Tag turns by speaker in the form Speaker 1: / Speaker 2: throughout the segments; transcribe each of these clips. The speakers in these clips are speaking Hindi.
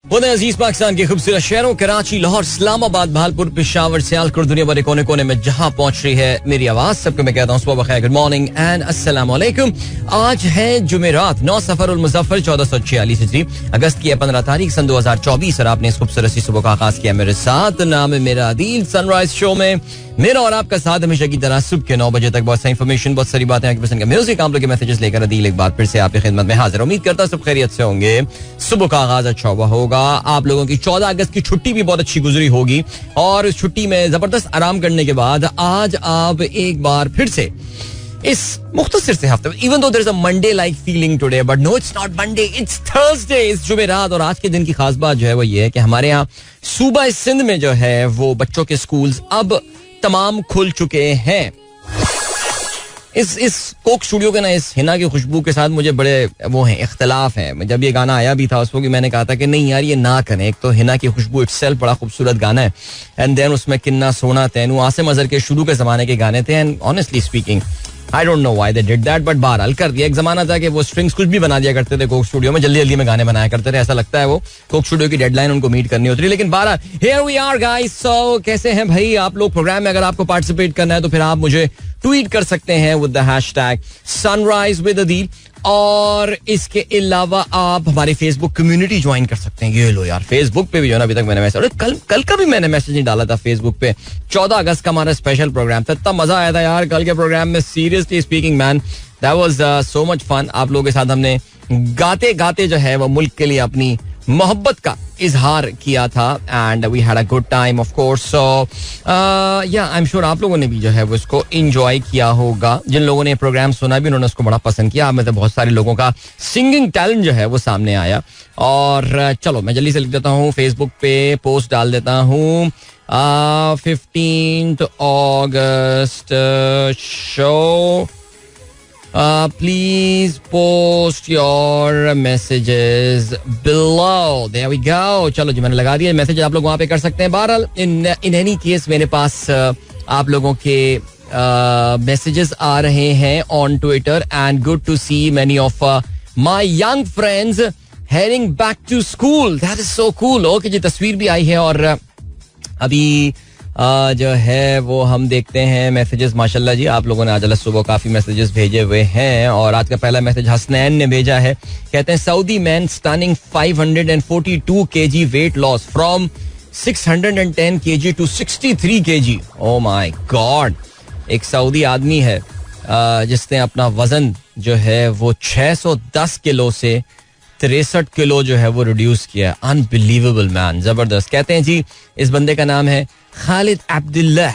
Speaker 1: अजीज पाकिस्तान के खूबसूरत शहरों कराची, लाहौर, इस्लामाबाद, भालपुर, पेशावर, सियालकोट, दुनिया भर के कोने कोने में जहां पहुंच रही है मेरी आवाज, सबको मैं कहता हूं सुबह बखैर, गुड मॉर्निंग एंड अस्सलाम वालेकुम। आज है जुमेरात, 9 सफर उल मुज़फ्फर 1446 हिजरी, अगस्त की 15 तारीख सन 2024 और आपने इस खूबसूरत सी सुबह का आगाज किया मेरे साथ। नाम है मेरा आदिल। सनराइज शो में मेरा और आपका साथ हमेशा की तरह सुबह के 9 बजे तक बहुत सारी इन्फॉर्मेशन, बहुत सारी बातें, आपकी पसंद का म्यूजिक, आप लोग के मैसेजेस लेकर अदील एक बार फिर से आपकी खिदमत में हाजिर। उम्मीद करता हूं सब खैरियत से होंगे, सुबह का आगाज अच्छा हुआ होगा। आप लोगों की 14 अगस्त की छुट्टी भी बहुत अच्छी गुजरी होगी और उस छुट्टी में जबरदस्त आराम करने के बाद आज आप एक बार फिर से इस मुख्तसर से हफ्ते, even though there is a Monday like feeling today, but no it's not Monday, it's Thursday, it's जुमेरात। और आज के दिन की खास बात जो है वो ये है कि हमारे यहाँ सूबा सिंध में जो है वो बच्चों के स्कूल्स अब तमाम खुल चुके हैं। इस कोक स्टूडियो के ना इस हिना की खुशबू के साथ मुझे बड़े वो हैं, इख्तलाफ हैं। जब ये गाना आया भी था उसको कि मैंने कहा था कि नहीं यार ये ना करें, एक तो हिना की खुशबू इटसेल्फ बड़ा खूबसूरत गाना है, एंड देन उसमें किन्ना सोना तैनू आसिम अजहर के शुरू के जमाने के गाने थे, and honestly speaking I don't know why they did that, but बहरहाल कर दिया। एक जमाना था कि वो स्ट्रिंग्स कुछ भी बना दिया करते थे कोक स्टूडियो में, जल्दी जल्दी में गाने बनाया करते थे, ऐसा लगता है वो कोक स्टूडियो की डेडलाइन उनको मीट करनी होती है। लेकिन बहरहाल हियर वी आर गाइस। सो कैसे हैं भाई आप लोग? प्रोग्राम में अगर आपको पार्टिसिपेट करना है तो फिर आप मुझे ट्वीट कर सकते हैं with the hashtag sunrise with Adeel, और इसके अलावा आप हमारी फेसबुक कम्युनिटी ज्वाइन कर सकते हैं। ये लो यार, फेसबुक पे भी जो ना अभी तक मैंने मैसेज, कल का भी मैंने मैसेज नहीं डाला था फेसबुक पे। 14 अगस्त का हमारा स्पेशल प्रोग्राम था, इतना मजा आया था यार कल के प्रोग्राम में, seriously speaking man, that was so much fun. आप लोगों के साथ हमने गाते गाते जो है वो मुल्क के लिए अपनी मोहब्बत का इजहार किया था, and we had a good time of course. So yeah I am sure आप लोगों ने भी जो है वो इसको एंजॉय किया होगा। जिन लोगों ने प्रोग्राम सुना भी उन्होंने उसको बड़ा पसंद किया। में तो बहुत सारे लोगों का सिंगिंग टैलेंट जो है वो सामने आया। और चलो मैं जल्दी से लिख देता हूँ, फेसबुक पे पोस्ट डाल देता हूँ, 15th August show. Please post your messages below. There we go. चलो जी मैंने लगा दिया मैसेज, आप लोग वहाँ पे कर सकते हैं। बहरहाल इन एनी केस मेरे पास आप लोगों के मैसेजेस आ रहे हैं on Twitter, and good to see many of my young friends heading back to school. That is so cool. Okay जी, तस्वीर भी आई है और अभी जो है वो हम देखते हैं मैसेजेस। माशाल्लाह जी आप लोगों ने आज सुबह काफी मैसेजेस भेजे हुए हैं, और आज का पहला मैसेज हसनैन ने भेजा है। कहते हैं Saudi man stunning 542 kg weight loss from 610 kg to 63 kg। Oh my god, एक सऊदी आदमी है जिसने अपना वजन जो है वो 610 किलो से 63 किलो जो है वो रिड्यूस किया। अनबिलीवेबल मैन, जबरदस्त। कहते हैं जी इस बंदे का नाम है खालिद अब्दुल्ला।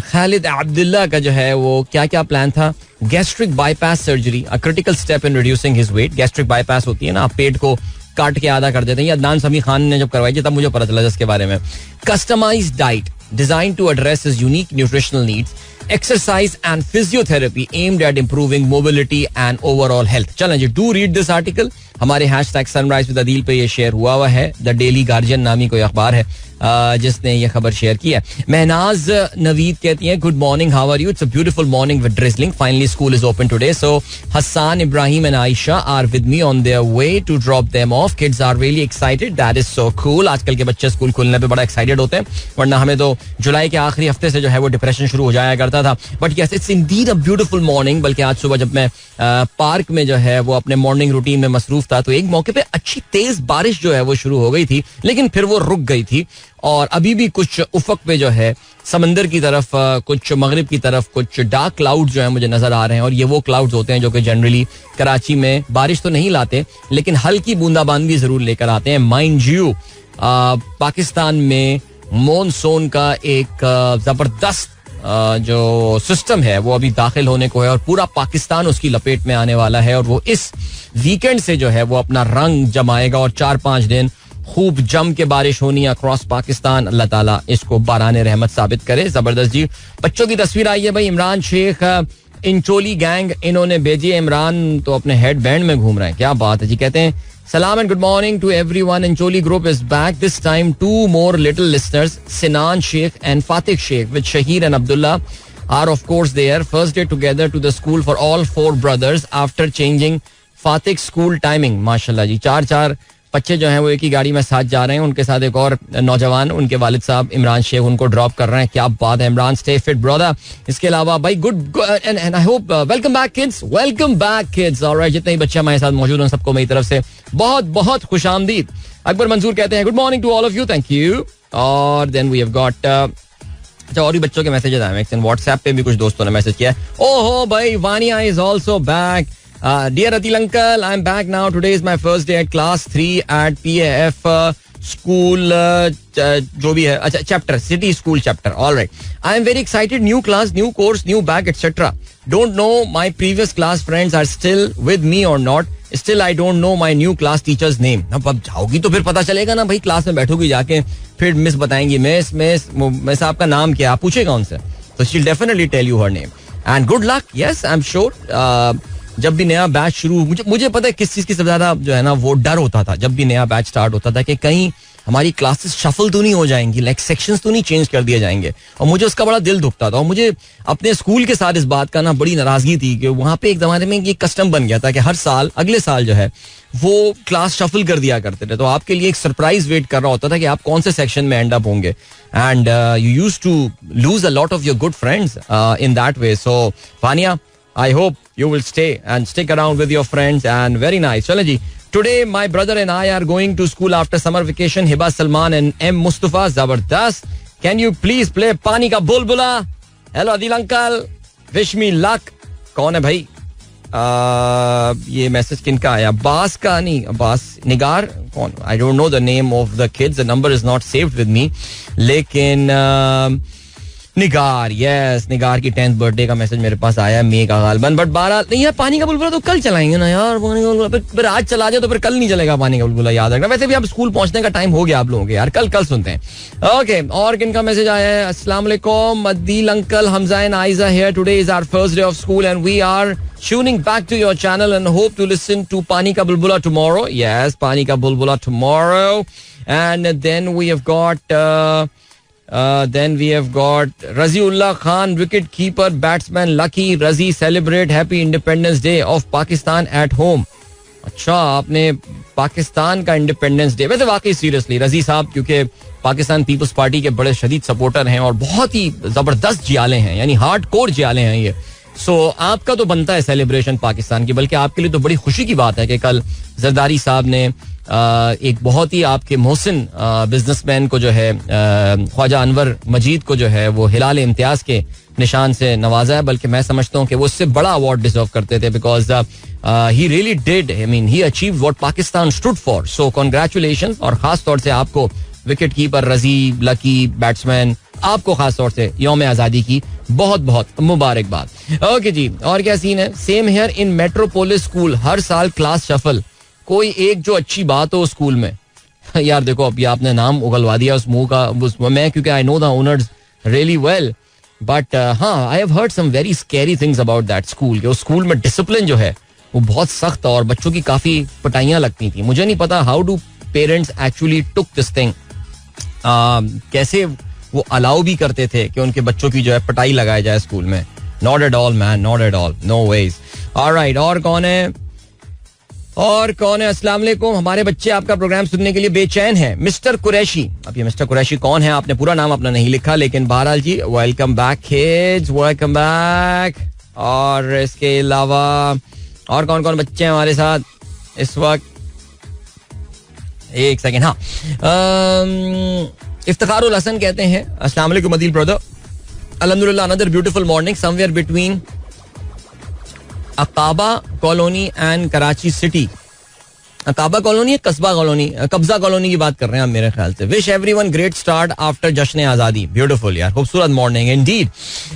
Speaker 1: खालिद अब्दुल्ला का जो है वो क्या क्या प्लान था? Gastric bypass surgery, a critical step in reducing his weight. Gastric bypass होती है ना, आप पेट को काट के आधा कर देते हैं, या अदनान समी खान ने जब करवाई थी तब मुझे पता चला इसके बारे में। Customised diet designed to address his unique nutritional needs, exercise and physiotherapy aimed at improving mobility and overall health. चलें जी, डू रीड दिस आर्टिकल। हमारे हैशटैग सनराइज विद अदील पे ये शेयर हुआ है। द डेली गार्जियन नामी कोई अखबार है जिसने ये खबर शेयर की है। महनाज नवीद कहती हैं good morning, how are you? It's a beautiful morning with drizzling, finally school is open today, so Hasan, Ibrahim and Ayesha are with me on their way to drop them off. Kids are really excited, that is so cool. आजकल के बच्चे स्कूल खुलने पे बड़ा एक्साइटेड होते हैं, वरना हमें तो जुलाई के आखिरी हफ्ते से जो है वो डिप्रेशन शुरू हो जाया करता था। But yes, it's indeed a beautiful morning. बल्कि आज सुबह जब मैं पार्क में जो है वो अपने मॉर्निंग रूटीन में मसरूफ था तो एक मौके पे अच्छी तेज बारिश जो है वो शुरू हो गई थी, लेकिन फिर वो रुक गई थी, और अभी भी कुछ उफक पे जो है समंदर की तरफ, कुछ मगरिब की तरफ कुछ डार्क क्लाउड जो है मुझे नजर आ रहे हैं। और ये वो क्लाउड्स होते हैं जो कि जनरली कराची में बारिश तो नहीं लाते, लेकिन हल्की बूंदाबांदी जरूर लेकर आते हैं। माइंड यू, पाकिस्तान में मॉनसून का एक जबरदस्त जो सिस्टम है वो अभी दाखिल होने को है, और पूरा पाकिस्तान उसकी लपेट में आने वाला है, और वो इस वीकेंड से जो है वो अपना रंग जमाएगा, और 4-5 दिन खूब जम के बारिश होनी अक्रॉस पाकिस्तान। अल्लाह ताला इसको बाराने रहमत साबित करे। जबरदस्त जी। बच्चों की तस्वीर आई है भाई, इमरान शेख इंचोली गैंग इन्होंने भेजी है। इमरान तो अपने हेड बैंड में घूम रहे हैं, क्या बात है जी। कहते हैं सलाम and good morning to everyone, Incholi group is back, this time 2 more little listeners, Sinan Sheikh and Fatiq Sheikh with Shaheer and Abdullah are of course there. First day together to the school for all 4 brothers after changing Fatiq school timing. माशाल्लाह जी, 4-4 बच्चे जो हैं वो एक ही गाड़ी में साथ जा रहे हैं, उनके साथ एक और नौजवान, उनके वालिद साहब इमरान शेख, उनको ड्रॉप कर रहे हैं. क्या बात है इमरान, स्टे फिट ब्रदर. इसके अलावा भाई good and I hope welcome back kids. Alright, जितने ही बच्चे हमारे साथ मौजूद हैं सबको मेरी तरफ से बहुत बहुत खुशामदीद. अकबर मंसूर कहते हैं good morning to all of you, thank you. और देन वी हैव गॉट अच्छा और भी बच्चों के मैसेजेस आए हैं. व्हाट्सएप पे भी कुछ दोस्तों ने मैसेज किया है. ओहो भाई, Vaniya is also back. Dear Adil uncle, I'm back now. Today is my first day at class 3 at PAF school. जो भी है, अच्छा chapter, city school chapter. All right. I am very excited. New class, new course, new bag, etc. Don't know my previous class friends are still with me or not. Still I don't know my new class teacher's name. अब जाओगी तो फिर पता चलेगा ना भाई, क्लास में बैठोगी जाके, फिर मिस बताएंगी मिस आपका नाम क्या, आप पूछेगा उनसे, तो she'll definitely tell you her name. And good luck. Yes, I'm sure. जब भी नया बैच शुरू, मुझे पता है किस चीज की सबसे ज्यादा जो है ना वो डर होता था जब भी नया बैच स्टार्ट होता था कि कहीं हमारी क्लासेस शफल तो नहीं हो जाएंगी, लाइक सेक्शंस तो नहीं चेंज कर दिए जाएंगे. और मुझे उसका बड़ा दिल दुखता था. और मुझे अपने स्कूल के साथ इस बात का ना बड़ी नाराजगी थी कि वहां पे एक जमाने में ये कस्टम बन गया था कि हर साल अगले साल जो है वो क्लास शफल कर दिया करते थे. तो आपके लिए एक सरप्राइज वेट कर रहा होता था कि आप कौन से सेक्शन में एंड अप होंगे. And you used to lose a lot of your good friends in that way. So Fania, I hope you will stay and stick around with your friends and very nice. Chalo ji. Today my brother and I are going to school after summer vacation. Hiba Salman and M Mustafa, zabardast. Can you please play Pani Ka Bulbula? Hello Adil uncle. Wish me luck. कौन है भाई? ये मैसेज किनका आया? अब्बास का नहीं, अब्बास निगार कौन? I don't know the name of the kids. The number is not saved with me. लेकिन निगार, यस, निगार की 10th बर्थडे का मैसेज मेरे पास आया है, मे का गालबन. बट 12 नहीं यार, पानी का बुलबुला तो कल चलाएंगे ना यार. पानी का बुलबुला फिर आज चला जाए तो फिर कल नहीं चलेगा पानी का बुलबुला, याद रखना. वैसे भी अब स्कूल पहुंचने का टाइम हो गया आप लोगों के यार, कल सुनते हैं. ओके, और किनका मैसेज आया है? अस्सलाम वालेकुम Adeel uncle, Hamza and Aiza here. Today is our first day of school and we are tuning back to your channel and hope to listen to Pani Ka Bulbula tomorrow. Yes, Pani Ka Bulbula tomorrow. And then we have got Raziullah Khan, wicket keeper, batsman Lucky. Razi, celebrate happy Independence Day of Pakistan at home. अच्छा, आपने पाकिस्तान का इंडिपेंडेंस डे, वैसे वाकई सीरियसली रजी साहब क्योंकि पाकिस्तान पीपल्स पार्टी के बड़े शदीद सपोर्टर हैं और बहुत ही जबरदस्त जियाले हैं, यानी हार्ड कोर जियाले हैं ये. सो आपका तो बनता है सेलिब्रेशन पाकिस्तान की, बल्कि आपके लिए तो बड़ी खुशी की बात है कि कल जरदारी साहब ने एक बहुत ही आपके मोहसिन बिजनेसमैन को जो है, ख्वाजा अनवर मजीद को जो है वो हिलाल इम्तियाज के निशान से नवाजा है. बल्कि मैं समझता हूँ कि वो उससे बड़ा अवार्ड डिजर्व करते थे, because he really did, I mean he achieved what Pakistan stood for. So congratulations. और खास तौर से आपको विकेट कीपर रजी, लकी, बैट्समैन, आपको खास तौर से यौम आज़ादी की बहुत बहुत मुबारकबाद. ओके जी, और क्या सीन है? Same here in Metropolis school, हर साल क्लास शफल. कोई एक जो अच्छी बात हो स्कूल में. यार देखो, अभी आपने नाम उगलवा दिया उस मुंह का, मैं क्योंकि I know the owners really well, but हाँ, I have heard some very scary things about that school. उस स्कूल में डिसिप्लिन जो है वो बहुत सख्त और बच्चों की काफी पिटाइयां लगती थी. मुझे नहीं पता how do parents actually took this thing, कैसे वो अलाउ भी करते थे कि उनके बच्चों की जो है पिटाई लगाई जाए स्कूल में. Not at all man, not at all, no ways. Alright, और कौन है? अस्सलाम वालेकुम. हमारे बच्चे आपका प्रोग्राम सुनने के लिए बेचैन है. मिस्टर कुरैशी. अब ये मिस्टर कुरैशी कौन है? आपने पूरा नाम अपना नहीं लिखा, लेकिन बहरहाल जी welcome back kids, welcome back. और इसके अलावा और कौन कौन बच्चे हैं हमारे साथ इस वक्त? एक सेकेंड. हाँ, इफ्तिखारुल हसन कहते हैं अस्सलाम वालेकुम अदील ब्रदर, अल्हम्दुलिल्लाह another beautiful morning somewhere between अकाबा colony and Karachi city. अकाबा colony है, कस्बा कॉलोनी, कब्जा कॉलोनी की बात कर रहे हैं आप मेरे ख्याल से. Wish everyone great start after जश्न आज़ादी. ब्यूटीफुल यार, खूबसूरत मॉर्निंग इंडीड.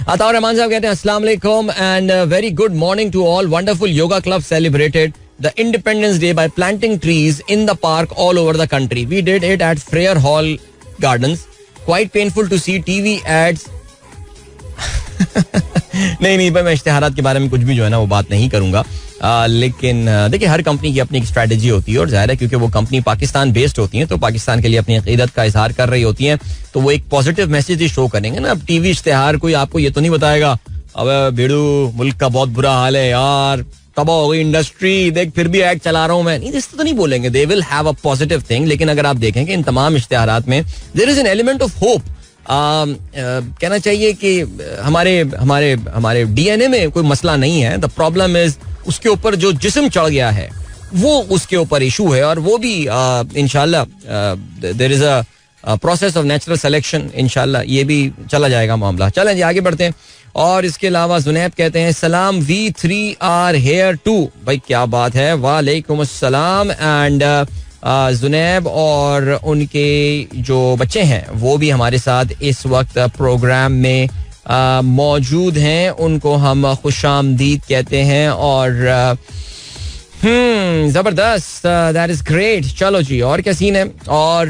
Speaker 1: अताउर रहमान साहब कहते हैं अस्सलाम वालेकुम and very good morning to all. Wonderful yoga club celebrated the Independence Day by planting trees in the park all over the country. We did it at Freer Hall Gardens. Quite painful to see TV ads. नहीं भाई, मैं इश्तिहारात के बारे में कुछ भी जो है ना वो बात नहीं करूंगा. लेकिन देखिए, हर कंपनी की अपनी एक स्ट्रेटेजी होती है और जाहिर है क्योंकि वो कंपनी पाकिस्तान बेस्ड होती है तो पाकिस्तान के लिए अपनी अकीदत का इजहार कर रही होती है, तो वो एक पॉजिटिव मैसेज ही शो करेंगे ना. अब टीवी इश्तिहार कोई आपको ये तो नहीं बताएगा अब बेड़ू मुल्क का बहुत बुरा हाल है यार, तबाह हो गई इंडस्ट्री, देख फिर भी एक्ट चला रहा हूं मैं, नहीं, इस तो नहीं बोलेंगे. They will have a positive thing. लेकिन अगर आप देखें कि इन तमाम इश्तिहारात में there is an element of hope. कहना चाहिए कि हमारे हमारे हमारे डीएनए में कोई मसला नहीं है. द प्रॉब्लम इज उसके ऊपर जो जिस्म चढ़ गया है वो उसके ऊपर इशू है. और वो भी इंशाल्लाह there is a process of natural selection. इंशाल्लाह ये भी चला जाएगा मामला. चलें जी आगे बढ़ते हैं. और इसके अलावा जुनैब कहते हैं सलाम, V3 आर हेयर टू. भाई क्या बात है, वालेकुम अस्सलाम. एंड जुनैब और उनके जो बच्चे हैं वो भी हमारे साथ इस वक्त प्रोग्राम में मौजूद हैं. उनको हम खुशामदीद कहते हैं. और जबरदस्त, दैट इज ग्रेट. चलो जी और क्या सीन है. और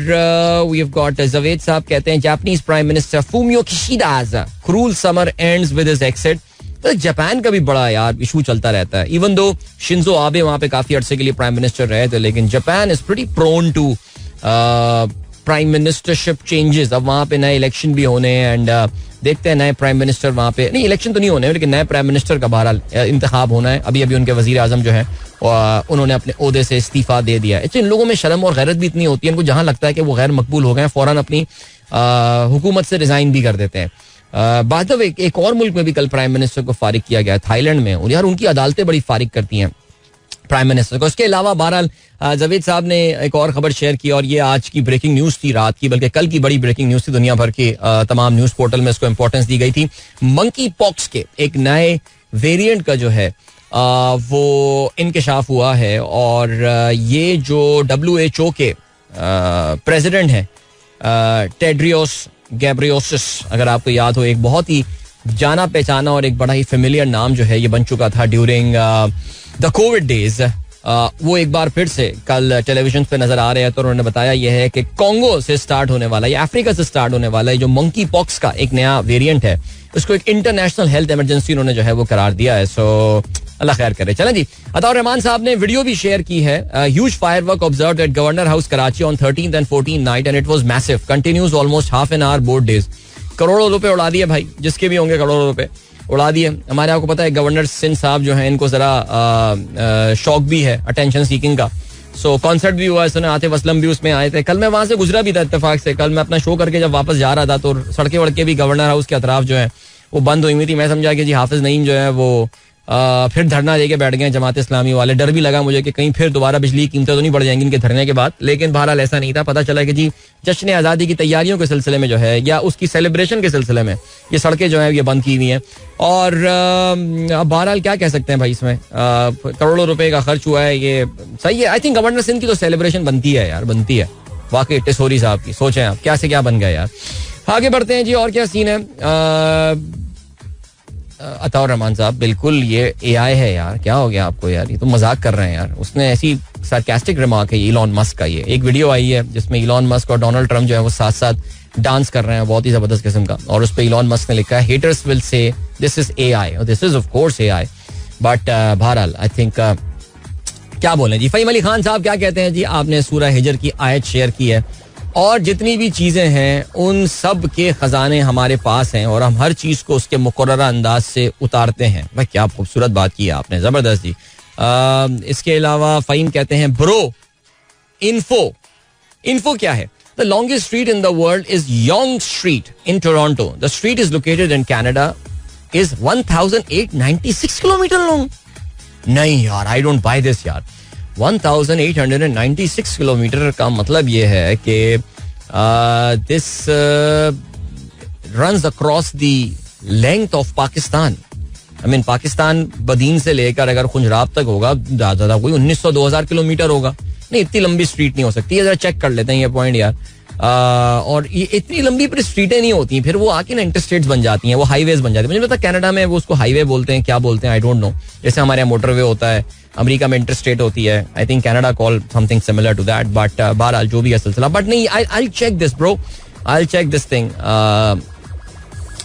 Speaker 1: वी हैव गॉट जवेद साहब कहते हैं Japanese prime minister Fumio Kishida cruel summer ends with his exit. तो जापान का भी बड़ा यार इशू चलता रहता है. इवन दो शिंजो आबे वहां पे काफी अरसे के लिए प्राइम मिनिस्टर रहे थे, लेकिन Japan is pretty prone to prime ministership changes. अब वहां पे नए इलेक्शन भी होने हैं. एंड देखते हैं नए प्राइम मिनिस्टर वहां पे, नहीं इलेक्शन तो नहीं होने लेकिन नए प्राइम मिनिस्टर का बहरहाल इंतखाब होना है. अभी अभी उनके वजीर आजम जो है उन्होंने अपने ओहदे से इस्तीफा दे दिया है. इन लोगों में शर्म और गैरत भी इतनी होती है, इनको जहां लगता है कि वो गैर मकबूल हो गए फौरन अपनी हुकूमत से रिजाइन भी कर देते हैं. बाद में एक और मुल्क में भी कल प्राइम मिनिस्टर को फारिग किया गया, थाईलैंड में. और यार उनकी अदालतें बड़ी फारिग करती हैं प्राइम मिनिस्टर को. इसके अलावा बहरहाल जावेद साहब ने एक और खबर शेयर की और ये आज की ब्रेकिंग न्यूज थी रात की, बल्कि कल की बड़ी ब्रेकिंग न्यूज थी. दुनिया भर के तमाम न्यूज पोर्टल में इसको इंपॉर्टेंस दी गई थी. मंकी पॉक्स के एक नए वेरिएंट का जो है वो इंकशाफ हुआ है. और ये जो WHO के प्रेसिडेंट हैं टेड्रियोस गैब्रियोसिस, अगर आपको याद हो, एक बहुत ही जाना पहचाना और एक बड़ा ही फेमिलियर नाम जो है ये बन चुका था ड्यूरिंग द कोविड डेज. वो एक बार फिर से कल टेलीविजन पे नजर आ रहे हैं. तो उन्होंने बताया यह है कि कोंगो से स्टार्ट होने वाला, या अफ्रीका से स्टार्ट होने वाला है जो मंकी पॉक्स का एक नया वेरिएंट है, उसको एक इंटरनेशनल हेल्थ इमरजेंसी उन्होंने जो है वो करार दिया है. सो अल्लाह खैर करे. चलें जी, अताउर रहमान साहब ने वीडियो भी शेयर की है. Huge firework observed eight governor house Karachi on 13th and 14th night and it was massive, continues almost half an hour both days. करोड़ों रुपए उड़ा दिए भाई, जिसके भी होंगे करोड़ों रुपए उड़ा दिए. हमारे आपको पता है गवर्नर सिंध साहब जो हैं इनको जरा शौक भी है अटेंशन सीकिंग का. सो कॉन्सर्ट भी हुआ, इसने आतिफ असलम भी उसमें आए थे. कल मैं वहां से गुजरा भी था इत्तेफाक से. कल मैं अपना शो करके जब वापस जा रहा था तो सड़कें वड़के भी गवर्नर हाउस के अतराफ जो है वो बंद हुई थी. मैं समझा कि जी हाफिज नईम जो है वो फिर धरना लेके बैठ गए जमात इस्लामी वाले. डर भी लगा मुझे कि कहीं फिर दोबारा बिजली की कीमतें तो नहीं बढ़ जाएंगी इनके धरने के बाद. लेकिन बहरहाल ऐसा नहीं था. पता चला कि जी जश्न आज़ादी की तैयारियों के सिलसिले में जो है या उसकी सेलिब्रेशन के सिलसिले में ये सड़कें जो है ये बंद की हुई हैं. और अब बहरहाल क्या कह सकते हैं भाई, इसमें करोड़ों रुपए का खर्च हुआ है, ये सही है. आई थिंक गवर्नर सिंध की तो सेलिब्रेशन बनती है यार, बनती है वाकई. टिसोरी साहब की सोचें आप क्या से क्या बन गया यार. आगे बढ़ते हैं जी. और क्या सीन है अताउर रहमान साहब, बिल्कुल ये AI है यार. क्या हो गया आपको यार, ये तो मजाक कर रहे हैं यार. उसने ऐसी सार्कास्टिक रिमार्क है इलॉन मस्क का. ये एक वीडियो आई है जिसमें इलॉन मस्क और डोनाल्ड ट्रम्प जो है वो साथ साथ डांस कर रहे हैं, बहुत ही जबरदस्त किस्म का. और उस पर इलॉन मस्क ने लिखा है haters will say this is AI और this is of course AI. But बहरहाल आई थिंक क्या बोलें जी. फहीम अली खान साहब क्या कहते हैं जी, आपने सूरह हिजर की आयत शेयर की है और जितनी भी चीज़ें हैं उन सब के ख़जाने हमारे पास हैं और हम हर चीज़ को उसके मुकर्रर अंदाज से उतारते हैं. भाई क्या खूबसूरत बात की है आपने, ज़बरदस्त जी. इसके अलावा फ़हीम कहते हैं ब्रो इन्फो क्या है. The longest street in the world is Yong street in Toronto. The street is located in Canada, is 1896 kilometre long. नहीं यार, आई डोंट बाय दिस यार. 1896 किलोमीटर का मतलब ये है कि this runs across the length of Pakistan. I mean Pakistan Badin से लेकर अगर खुंजराब तक होगा ज्यादा कोई 1900-2000 किलोमीटर होगा. नहीं, इतनी लंबी स्ट्रीट नहीं हो सकती. जरा चेक कर लेते हैं ये पॉइंट यार. और ये इतनी लंबी पर स्ट्रीटें नहीं होती, फिर वो आके ना इंटरस्टेट्स बन जाती हैं, वो हाईवेज बन जाती है. मुझे पता कनाडा में वो उसको हाईवे बोलते हैं, क्या बोलते हैं आई डोंट नो. जैसे हमारे यहाँ मोटरवे होता है, अमेरिका में इंटरस्टेट होती है. I think Canada call something similar to that. But बहरहाल जो भी है सिलसिला. बट नहीं, I check this bro, I check this thing.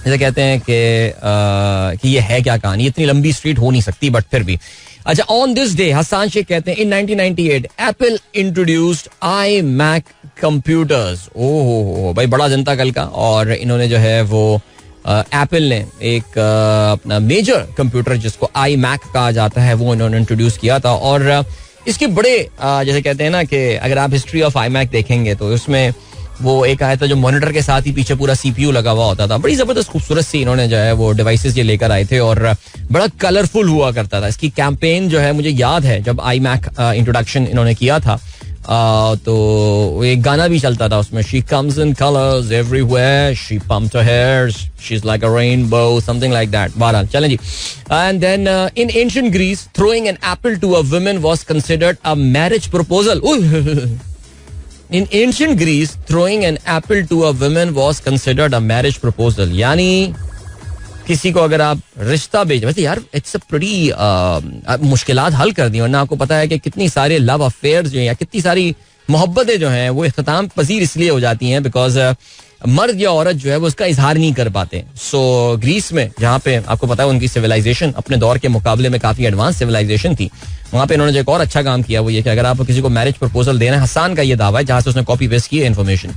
Speaker 1: जैसे कहते हैं कि ये है क्या कहानी, इतनी लंबी स्ट्रीट हो नहीं सकती. बट फिर भी अच्छा. On this day Hasan Shaikh कहते हैं in 1998 Apple introduced iMac computers. ओहो भाई, बड़ा जनता कल का. और इन्होंने जो है वो एप्पल ने एक अपना मेजर कंप्यूटर जिसको आई मैक कहा जाता है वो इन्होंने इंट्रोड्यूस किया था. और इसके बड़े जैसे कहते हैं ना कि अगर आप हिस्ट्री ऑफ आई मैक देखेंगे तो उसमें वो एक आया था जो मॉनिटर के साथ ही पीछे पूरा सीपीयू लगा हुआ होता था. बड़ी जबरदस्त खूबसूरत सी इन्होंने जो है वो डिवाइसेस ये लेकर आए थे और बड़ा कलरफुल हुआ करता था. इसकी कैंपेन जो है मुझे याद है जब आई मैक इंट्रोडक्शन इन्होंने किया था तो एक गाना भी चलता था उसमें. She comes in colours everywhere, she pumped her hair, she is like a rainbow, something like that. बहरहाल चलें जी. And then in ancient Greece throwing an apple to a woman was considered a marriage proposal. In ancient Greece, throwing an apple to a woman was considered a marriage proposal. यानी किसी को अगर आप रिश्ता भेज, वैसे यार इट्स अ प्रीटी मुश्किलात हल कर दी. वरना आपको पता है कि कितनी सारे लव अफेयर्स जो हैं या कितनी सारी मोहब्बतें जो हैं वो इख्तिताम पजीर इसलिए हो जाती हैं बिकॉज मर्द या औरत जो है वो उसका इजहार नहीं कर पाते. सो ग्रीस में जहाँ पे आपको पता है उनकी सिविलाइजेशन अपने दौर के मुकाबले में काफी एडवांस सिविलाइजेशन थी, वहाँ पे इन्होंने जो एक और अच्छा काम किया वो ये कि अगर आप किसी को मैरिज प्रपोजल देना है, हसन का ये दावा है जहाँ से उसने कॉपी पेस्ट की है इन्फॉर्मेशन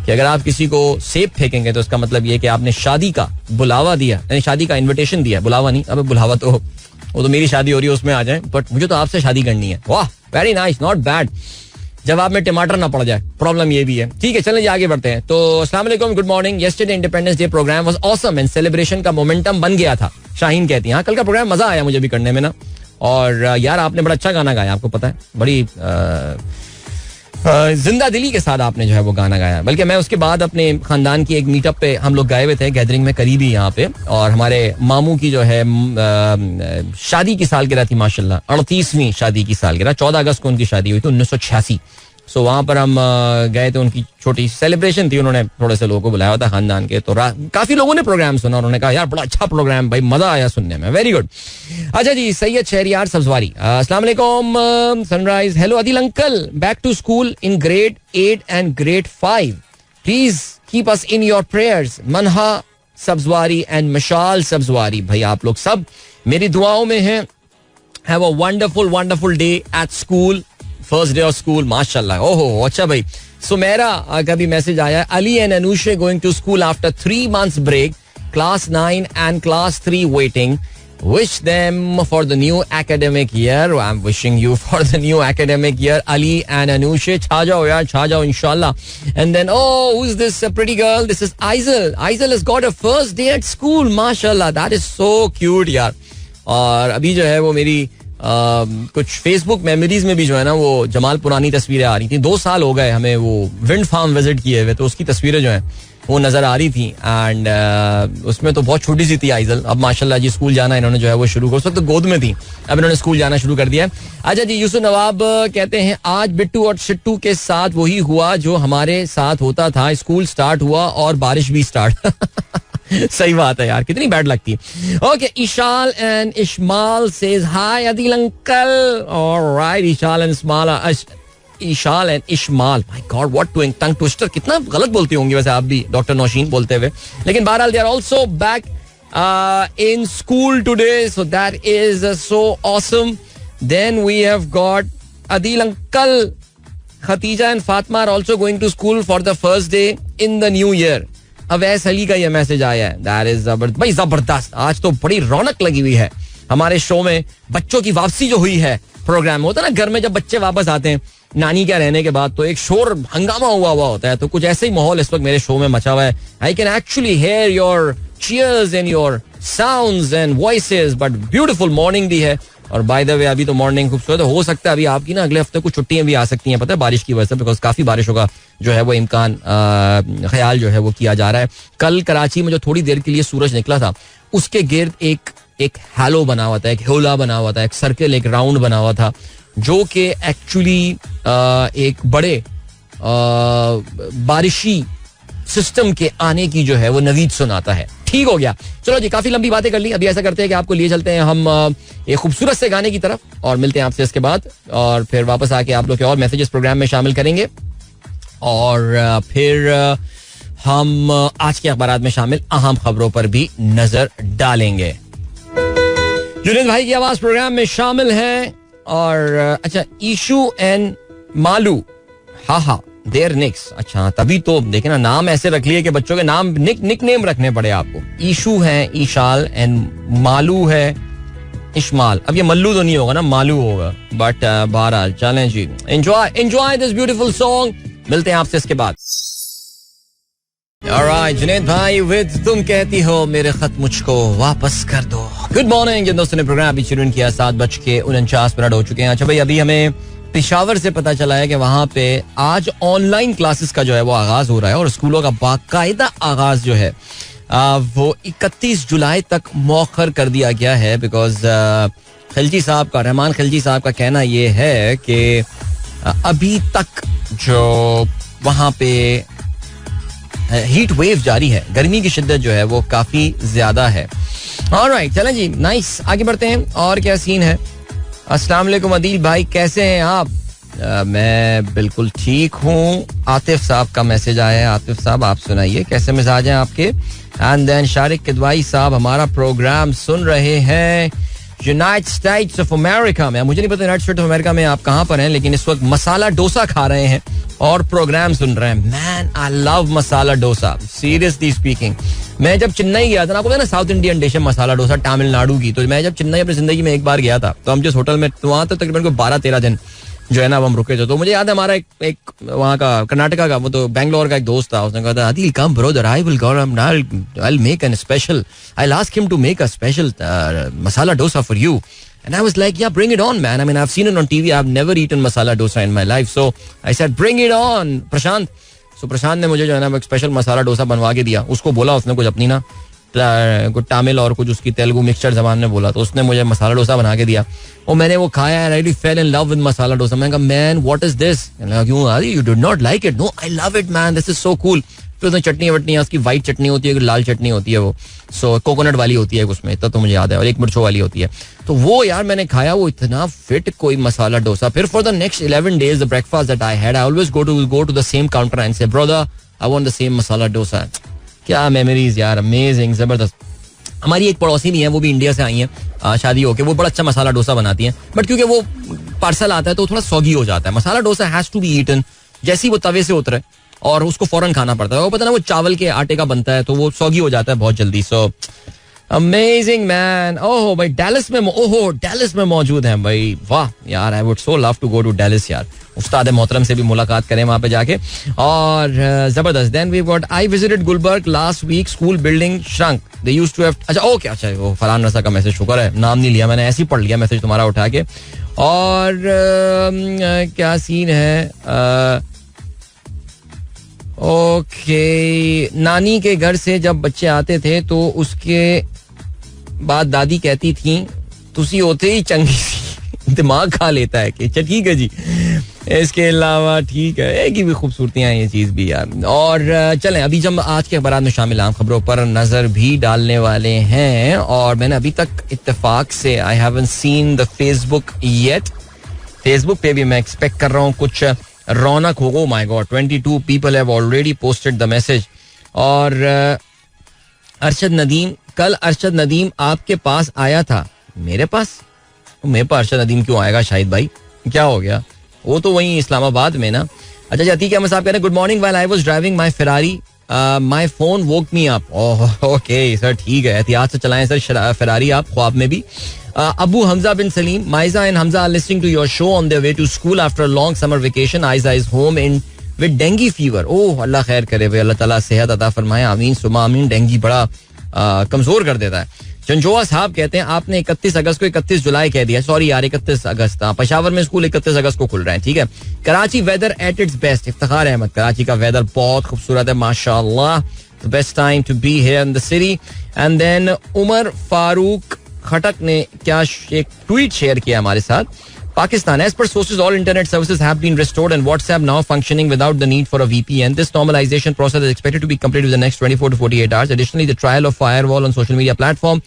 Speaker 1: कि अगर आप किसी को सेब फेंकेंगे तो उसका मतलब ये कि आपने शादी का बुलावा दिया, यानी शादी का इन्विटेशन दिया, बुलावा नहीं. अब बुलावा तो वो तो मेरी शादी हो रही है उसमें आ जाए, बट मुझे तो आपसे शादी करनी है. वाह, वेरी नाइस, नॉट बैड. जवाब में टमाटर ना पड़ जाए, प्रॉब्लम ये भी है. ठीक है, चलें जी आगे बढ़ते हैं. तो अस्सलाम वालेकुम, good morning. Yesterday Independence Day program was awesome and celebration का मोमेंटम बन गया था. शाहीन कहती है हाँ कल का प्रोग्राम मजा आया मुझे भी करने में ना. और यार आपने बड़ा अच्छा गाना गाया, आपको पता है बड़ी जिंदा दिली के साथ आपने जो है वो गाना गाया. बल्कि मैं उसके बाद अपने खानदान की एक मीटअप पे हम लोग गए हुए थे, गैदरिंग में करीबी यहाँ पे, और हमारे मामू की जो है शादी की सालगिरह थी माशाल्लाह, 38वीं शादी की सालगिरह. 14 अगस्त को उनकी शादी हुई थी 1986. सो वहाँ पर हम गए थे, उनकी छोटी सेलिब्रेशन थी, उन्होंने थोड़े से लोगों को बुलाया था खानदान के. तो काफी लोगों ने प्रोग्राम सुना, उन्होंने कहा यार बड़ा अच्छा प्रोग्राम भाई, मजा आया सुनने में, वेरी गुड. अच्छा जी, सैयद शहरियार सब्जवारी, अस्सलाम वालेकुम sunrise. Hello Adil uncle, back to school in grade 8 and grade 5, please keep us in your prayers. Manha Sabzwari and Mashal Sabzwari, भाई आप लोग सब मेरी दुआओं में हैं. Have a wonderful wonderful day at school, first day of school माशाल्लाह. ओहो अच्छा भाई. सुमेरा का भी मैसेज आया, Ali and Anushay going to school after 3 months break, class 9 and class 3 waiting. Wish them for the new academic year. I'm wishing you for the new academic year, Ali and Anushe. छा जाओ यार, छा जाओ इंशाल्लाह. And then who's this pretty girl? This is Aizal. Aizal has got a first day at school. माशाल्लाह, that is so cute यार. और अभी जो है वो मेरी कुछ फेसबुक मेमोरीज में भी जो है ना वो जमाल पुरानी तस्वीरें आ रही थी. 2 साल हो गए हमें वो विंड फार्म विजिट किए हुए, तो उसकी तस्वीरें जो हैं वो नजर आ रही थी. एंड उसमें तो बहुत छोटी सी थी आइजल. अब माशाल्लाह जी स्कूल जाना इन्होंने जो है वो शुरू कर, उस वक्त तो गोद में थी, अब इन्होंने स्कूल जाना शुरू कर दिया. अच्छा जी, यूसुफ नवाब कहते हैं आज बिट्टू और शिट्टू के साथ वही हुआ जो हमारे साथ होता था, स्कूल स्टार्ट हुआ और बारिश भी स्टार्ट. सही बात है यार, कितनी बैड लगती है. Okay, Ishal and Ishmal says hi Adil uncle. Alright, Ishal and Ishmal, my God what tongue twister, कितना गलत बोलती होंगी वैसे आप भी डॉक्टर नौशीन बोलते हुए. लेकिन बहरहाल they are also back in school today, so that is so awesome. Then we have got Adil uncle, Khadija and Fatima are also going to school for the first day in the new year. Awais Ali का ये मैसेज आया है, दैट इज जबरदस्त भाई, जबरदस्त. आज तो बड़ी रौनक लगी हुई है हमारे शो में. बच्चों की वापसी जो हुई है, प्रोग्राम होता है ना घर में जब बच्चे वापस आते हैं नानी क्या रहने के बाद, तो एक शोर हंगामा हुआ होता है. तो कुछ ऐसे ही माहौल इस वक्त मेरे शो में मचा हुआ है. I can actually hear your cheers and your sounds and voices, but beautiful morning भी है. और बाय द वे अभी तो मॉर्निंग खूबसूरत हो सकता है अभी आपकी ना अगले हफ्ते कुछ छुट्टियां भी आ सकती हैं, पता है बारिश की वजह से, बिकॉज काफी बारिश होगा जो है वो इम्कान ख्याल जो है वो किया जा रहा है. कल कराची में जो थोड़ी देर के लिए सूरज निकला था उसके गिर्द एक हैलो बना हुआ था, एक होला बना हुआ था, एक सर्कल, एक राउंड बना हुआ था, जो कि एक्चुअली एक बड़े बारिशी सिस्टम के आने की जो है वो नवीद सुनाता है. ठीक हो गया, चलो जी काफी लंबी बातें कर ली. अभी ऐसा करते हैं कि आपको लिए चलते हैं हम एक खूबसूरत से गाने की तरफ और मिलते हैं आपसे इसके बाद, और फिर वापस आके आप लोग के और मैसेजेस प्रोग्राम में शामिल करेंगे, और फिर हम आज के अखबारात में शामिल अहम खबरों पर भी नजर डालेंगे. जुनेद भाई की आवाज प्रोग्राम में शामिल है. और अच्छा, ईशू एंड मालू, हा देयर निक्स. अच्छा, तभी तो देखे ना, नाम ऐसे रख लिए कि बच्चों के नाम निक नेम रखने पड़े आपको. ईशू है, ईशाल, एंड मालू है, इश्माल. अब ये मल्लू तो नहीं होगा ना, मालू होगा. बट बहरहाल चलें जी, एंजॉय दिस ब्यूटीफुल सॉन्ग. मिलते हैं आपसे इसके बाद. Alright, जुनैद भाई विद तुम कहती हो मेरे खत मुझको वापस कर दो. गुड मॉर्निंग जिन दोस्तों ने प्रोग्राम अभी शुरू किया. 7:49 हो चुके हैं. अच्छा भाई, अभी हमें पेशावर से पता चला है कि वहाँ पे आज ऑनलाइन क्लासेस का जो है वो आगाज हो रहा है और स्कूलों का बाकायदा आगाज जो है वो 31 जुलाई तक मौखर कर दिया गया है. बिकॉज खिलजी साहब का, रहमान खिलजी साहब का कहना ये है कि अभी तक जो वहाँ पे हीट वेव जारी है, गर्मी की शिद्दत जो है वो काफी ज्यादा है. ऑलराइट, चलें जी, नाइस, आगे बढ़ते हैं. और क्या सीन है? अस्सलाम वालेकुम अदील भाई, कैसे हैं आप? मैं बिल्कुल ठीक हूँ. आतिफ साहब का मैसेज आया है. आतिफ साहब आप सुनाइए, कैसे मिजाज हैं आपके? एंड देन शारिक किदवाई साहब हमारा प्रोग्राम सुन रहे हैं यूनाइटेड स्टेट्स ऑफ अमेरिका में. मुझे नहीं पता यूनाइटेड स्टेट्स ऑफ अमेरिका में आप कहाँ पर हैं, लेकिन इस वक्त मसाला डोसा खा रहे हैं और प्रोग्राम सुन रहे हैं. Man, I love masala dosa, seriously speaking. मैं जब चेन्नई गया था ना, आपको ना साउथ इंडियन डिश है मसाला डोसा, तमिलनाडु की. तो मैं जब चेन्नई अपनी जिंदगी में एक बार गया था, तो हम जिस होटल में, तो वहाँ तो तकरीबन 12-13 दिन जो है ना हम रुके थे. तो मुझे याद है हमारा एक वहाँ का कर्नाटका का, वो तो बैंगलोर का एक दोस्त था. उसने कहा था, Adil come brother, I will go, I will make an special, I will ask him to make a special masala dosa for you. And I was like, yeah, bring it on, man. I mean, I've seen it on TV. I've never eaten masala dosa in my life. So I said, bring it on, Prashant. So प्रशांत ने मुझे जो है ना एक स्पेशल मसाला डोसा बनवा के दिया. उसको बोला उसने कुछ अपनी ना कुछ तमिल और कुछ उसकी तेलुगु मिक्सचर जबान में बोला, तो उसने मुझे मसाला डोसा बना के दिया और मैंने वो खाया. I really fell in love with masala dosa. मैंने कहा, मैन व्हाट इज दिस? क्यों Adi, you did not like it? No, I love it man, this is so cool. फिर उसमें चटनी वटनी, उसकी वाइट चटनी होती है, लाल चटनी होती है, वो सो कोकोनट वाली होती है उसमें, इतना तो मुझे याद है, और एक मिर्चों वाली होती है. तो वो यार मैंने खाया, वो इतना फिट कोई मसाला डोसा. फिर for the next 11 days the breakfast that I had, I always go to the same counter and say, brother I want the same masala dosa. क्या मेमोरीज यार, अमेजिंग, जबरदस्त. हमारी एक पड़ोसी भी है, वो भी इंडिया से आई हैं शादी होके. वो बड़ा अच्छा मसाला डोसा बनाती हैं, बट क्योंकि वो पार्सल आता है तो थोड़ा सॉगी हो जाता है. Masala dosa has to be eaten जैसे ही वो तवे से उतरे, और उसको फौरन खाना पड़ता है. वो पता ना, वो चावल के आटे का बनता है तो वो सॉगी हो जाता है बहुत जल्दी. So amazing man. ओहो भाई, डेलस में मौजूद हैं भाई. वाह यार, I would so love to go to Dallas यार. उस्ताद मोहतरम से भी मुलाकात करें वहां पे जाके, और जबरदस्त. Then we got, I visited Gulberg last week, school building shrunk, they used to have. अच्छा ओके, अच्छा वो फलान रसा का मैसेज, शुक्र है नाम नहीं लिया मैंने, ऐसे ही पढ़ लिया मैसेज तुम्हारा उठा के. और क्या सीन है? ओके, नानी के घर से जब बच्चे आते थे तो उसके बाद दादी कहती थी, तुसी होते ही चंगी सी दिमाग खा लेता है कि ठीक है जी. इसके अलावा ठीक है, एक ही भी खूबसूरतियां हैं ये चीज भी यार. और चलें, अभी जब आज के अखबार में शामिल आम खबरों पर नजर भी डालने वाले हैं. और मैंने अभी तक इत्तेफाक से, I haven't seen the Facebook yet. Facebook पे भी मैं एक्सपेक्ट कर रहा हूँ कुछ रौनक होगा. My God, 22 people have already posted the message. और अरशद नदीम, कल अरशद नदीम आपके पास आया था. मेरे पास अरशद नदीम क्यों आएगा शाहिद भाई, क्या हो गया? वो तो वहीं इस्लामाबाद में ना. अच्छा, अतीक अहमद साहब कह रहे हैं, good morning, while I was driving my Ferrari my phone woke me up. Okay sir, ठीक है, एहतियात से चलाएं सर फेरारी आप, ख्वाब में भी. Abu Hamza bin Salim, Maiza and Hamza are listening to your show on their way to school after a long summer vacation. Aiza is home with dengue fever. Oh, अल्लाह खैर करे भाई, अल्लाह ताला सेहत अता फरमाए, आमीन सुमा आमीन. डेंगी बड़ा कमजोर कर देता है. चंचोआ साहब कहते हैं, आपने 31 अगस्त को 31 जुलाई कह दिया. सॉरी यार, 31 अगस्त. पेशावर में स्कूल 31 अगस्त को खुल रहे हैं, ठीक है. Karachi weather at its best. Iftikhar Ahmed, Karachi का वेदर बहुत खूबसूरत है माशाल्लाह. The best time to be here in the city. And then Umar Farooq Khattak ने क्या एक ट्वीट शेयर किया हमारे साथ. Pakistan, as per sources, all internet services have been restored and WhatsApp now functioning without the need for a VPN. This normalization process is expected to be completed within the next 24 to 48 hours. Additionally, the trial of firewall on social media platform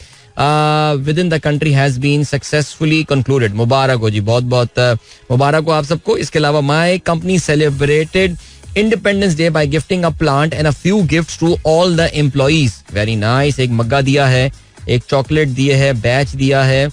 Speaker 1: within the country has been successfully concluded. मुबारक हो जी, बहुत बहुत मुबारक हो आप सबको. इसके अलावा my company celebrated Independence Day by gifting a plant and a few gifts to all the employees. Very nice. एक मग्गा दिया है, एक चॉकलेट दिए है, बैच दिया है,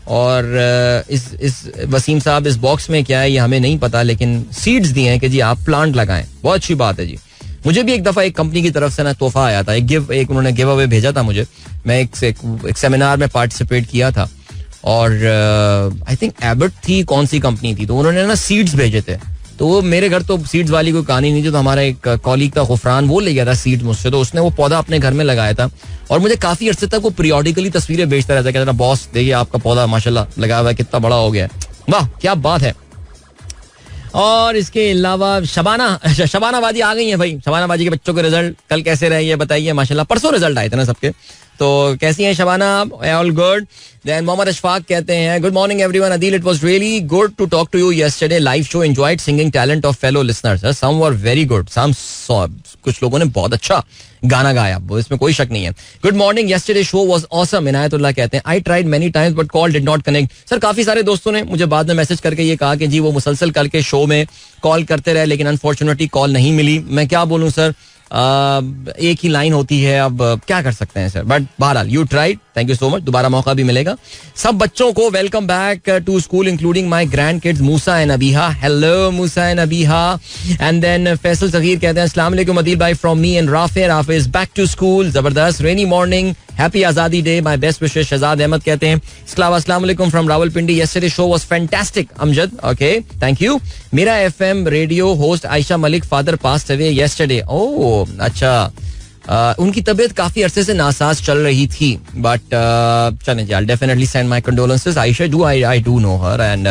Speaker 1: और इस वसीम साहब, इस बॉक्स में क्या है ये हमें नहीं पता, लेकिन सीड्स दिए हैं कि जी आप प्लांट लगाएं. बहुत अच्छी बात है जी. मुझे भी एक दफा एक कंपनी की तरफ से ना तोहफा आया था, एक उन्होंने गिव अवे भेजा था मुझे. मैं एक सेमिनार में पार्टिसिपेट किया था और आई थिंक एबट थी, कौन सी कंपनी थी, तो उन्होंने ना सीड्स भेजे थे. तो वो मेरे घर तो सीड्स वाली कोई कहानी नहीं थी, तो हमारा एक कॉलीग था गुफरान, वो ले गया था सीड्स मुझसे. तो उसने वो पौधा अपने घर में लगाया था और मुझे काफी अरसे तक वो पीरियोडिकली तस्वीरें भेजता रहता, कहता था बॉस देखिए आपका पौधा माशाल्लाह लगा हुआ है, कितना बड़ा हो गया है. वाह क्या बात है. और इसके अलावा शबाना बाजी आ गई है भाई. शबाना बाजी के बच्चों के रिजल्ट कल कैसे रहे ये बताइए. माशाल्लाह परसों रिजल्ट आए थे ना सबके, तो कैसी हैं Shabana? All good. Then Mohammad Ashfaq कहते हैं good morning everyone. Adeel, it was really good to talk to you yesterday. Live show enjoyed singing talent of fellow listeners. Some were very good, some कुछ लोगों ने बहुत अच्छा गाना गाया, इसमें कोई शक नहीं है. Good morning, yesterday show was awesome. Inayatullah कहते हैं I tried many times but call did not connect. Sir काफी सारे दोस्तों ने मुझे बाद में मैसेज करके ये कहा कि जी वो मुसलसल कल के शो में कॉल करते रहे लेकिन अनफॉर्चुनेटली कॉल नहीं मिली. मैं क्या बोलूं सर, एक ही लाइन होती है, अब क्या कर सकते हैं सर. बट बहरहाल you tried, thank you so much. दोबारा मौका भी मिलेगा. सब बच्चों को welcome back to school including my grandkids Musa and Abiha. Hello Musa and Abiha. And then Faisal Sagheer कहते हैं अस्सलाम वालेकुम अदील भाई from me and Rafay is back to school. जबरदस्त, रेनी मॉर्निंग, हैप्पी आजादी day, my best wishes. Shahzad Ahmed कहते हैं अस्सलाम वालेकुम from Rawalpindi. Yesterday show was fantastic. Amjad, okay thank you. मेरा FM radio host Ayesha Malik father passed away yesterday. Oh अच्छा, उनकी तबीयत काफी अरसे से नासाज चल रही थी, बट चलें जी, I definitely send my condolences. Ayesha I do know her and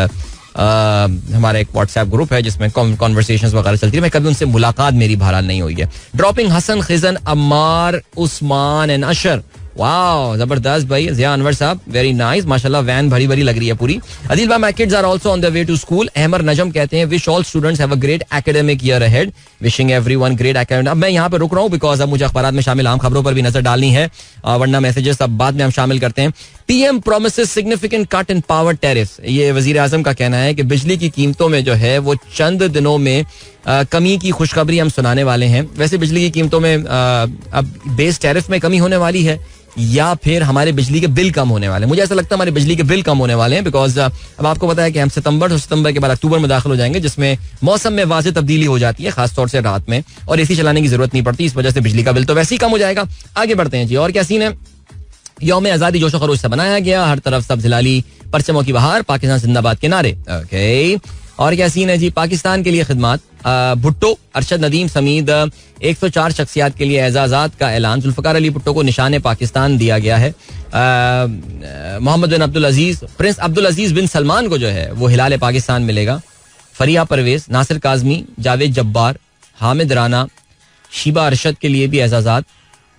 Speaker 1: हमारा एक व्हाट्सएप ग्रुप है जिसमें कॉन्वर्सेशंस वगैरह चलती है. मैं कभी उनसे मुलाकात मेरी बहरहाल नहीं हुई है. Dropping Hasan, Khizan, Ammar, Usman and Ashar. Wow जबरदस्त भाई. ज़िया अनवर साहब वेरी नाइस, माशाल्लाह वैन भरी भरी लग रही है पूरी. अदील भाई my kids are also on the way to school. Ahmar Najam कहते हैं wish all students have a great academic year ahead. Wishing everyone great academic. अब मैं यहाँ पे रुक रहा हूँ बिकॉज अब मुझे अखबारात में शामिल आम खबरों पर भी नजर डालनी है, वरना मैसेजेस अब बाद में हम शामिल करते हैं. PM promises significant cut in power tariffs. ये वजीर आजम का कहना है कि बिजली की कीमतों में जो है वो चंद दिनों में कमी की खुशखबरी हम सुनाने वाले हैं. वैसे बिजली की कीमतों में अब बेस टैरिफ में कमी होने वाली है या फिर हमारे बिजली के बिल कम होने वाले हैं. मुझे ऐसा लगता है हमारे बिजली के बिल कम होने वाले हैं बिकॉज अब आपको पता है कि हम सितंबर के बाद अक्टूबर में दाखिल हो जाएंगे जिसमें मौसम में वाज़ेह तब्दीली हो जाती है, खासतौर से रात में, और एसी चलाने की जरूरत नहीं पड़ती. इस वजह से बिजली का बिल तो वैसे ही कम हो जाएगा. आगे बढ़ते हैं जी. और क्या सीन है? यौम आज़ादी जोशो खरोश से मनाया गया. हर तरफ सब हिलाली परचमों की बहार, पाकिस्तान जिंदाबाद के नारे. ओके, और क्या सीन है जी? पाकिस्तान के लिए खिदमत, भुट्टो, अरशद नदीम समीद 104 शख्सियात के लिए एजाजात का ऐलान. जुल्फकार अली भुट्टो को निशान पाकिस्तान दिया गया है. मोहम्मद बिन अब्दुल अजीज, प्रिंस अब्दुल अजीज बिन सलमान को जो है वो हिलाल पाकिस्तान मिलेगा. फरिया परवेज, नासिर काजमी, जावेद जब्बार, हामिद राना, शीबा अरशद के लिए भी एजाजात.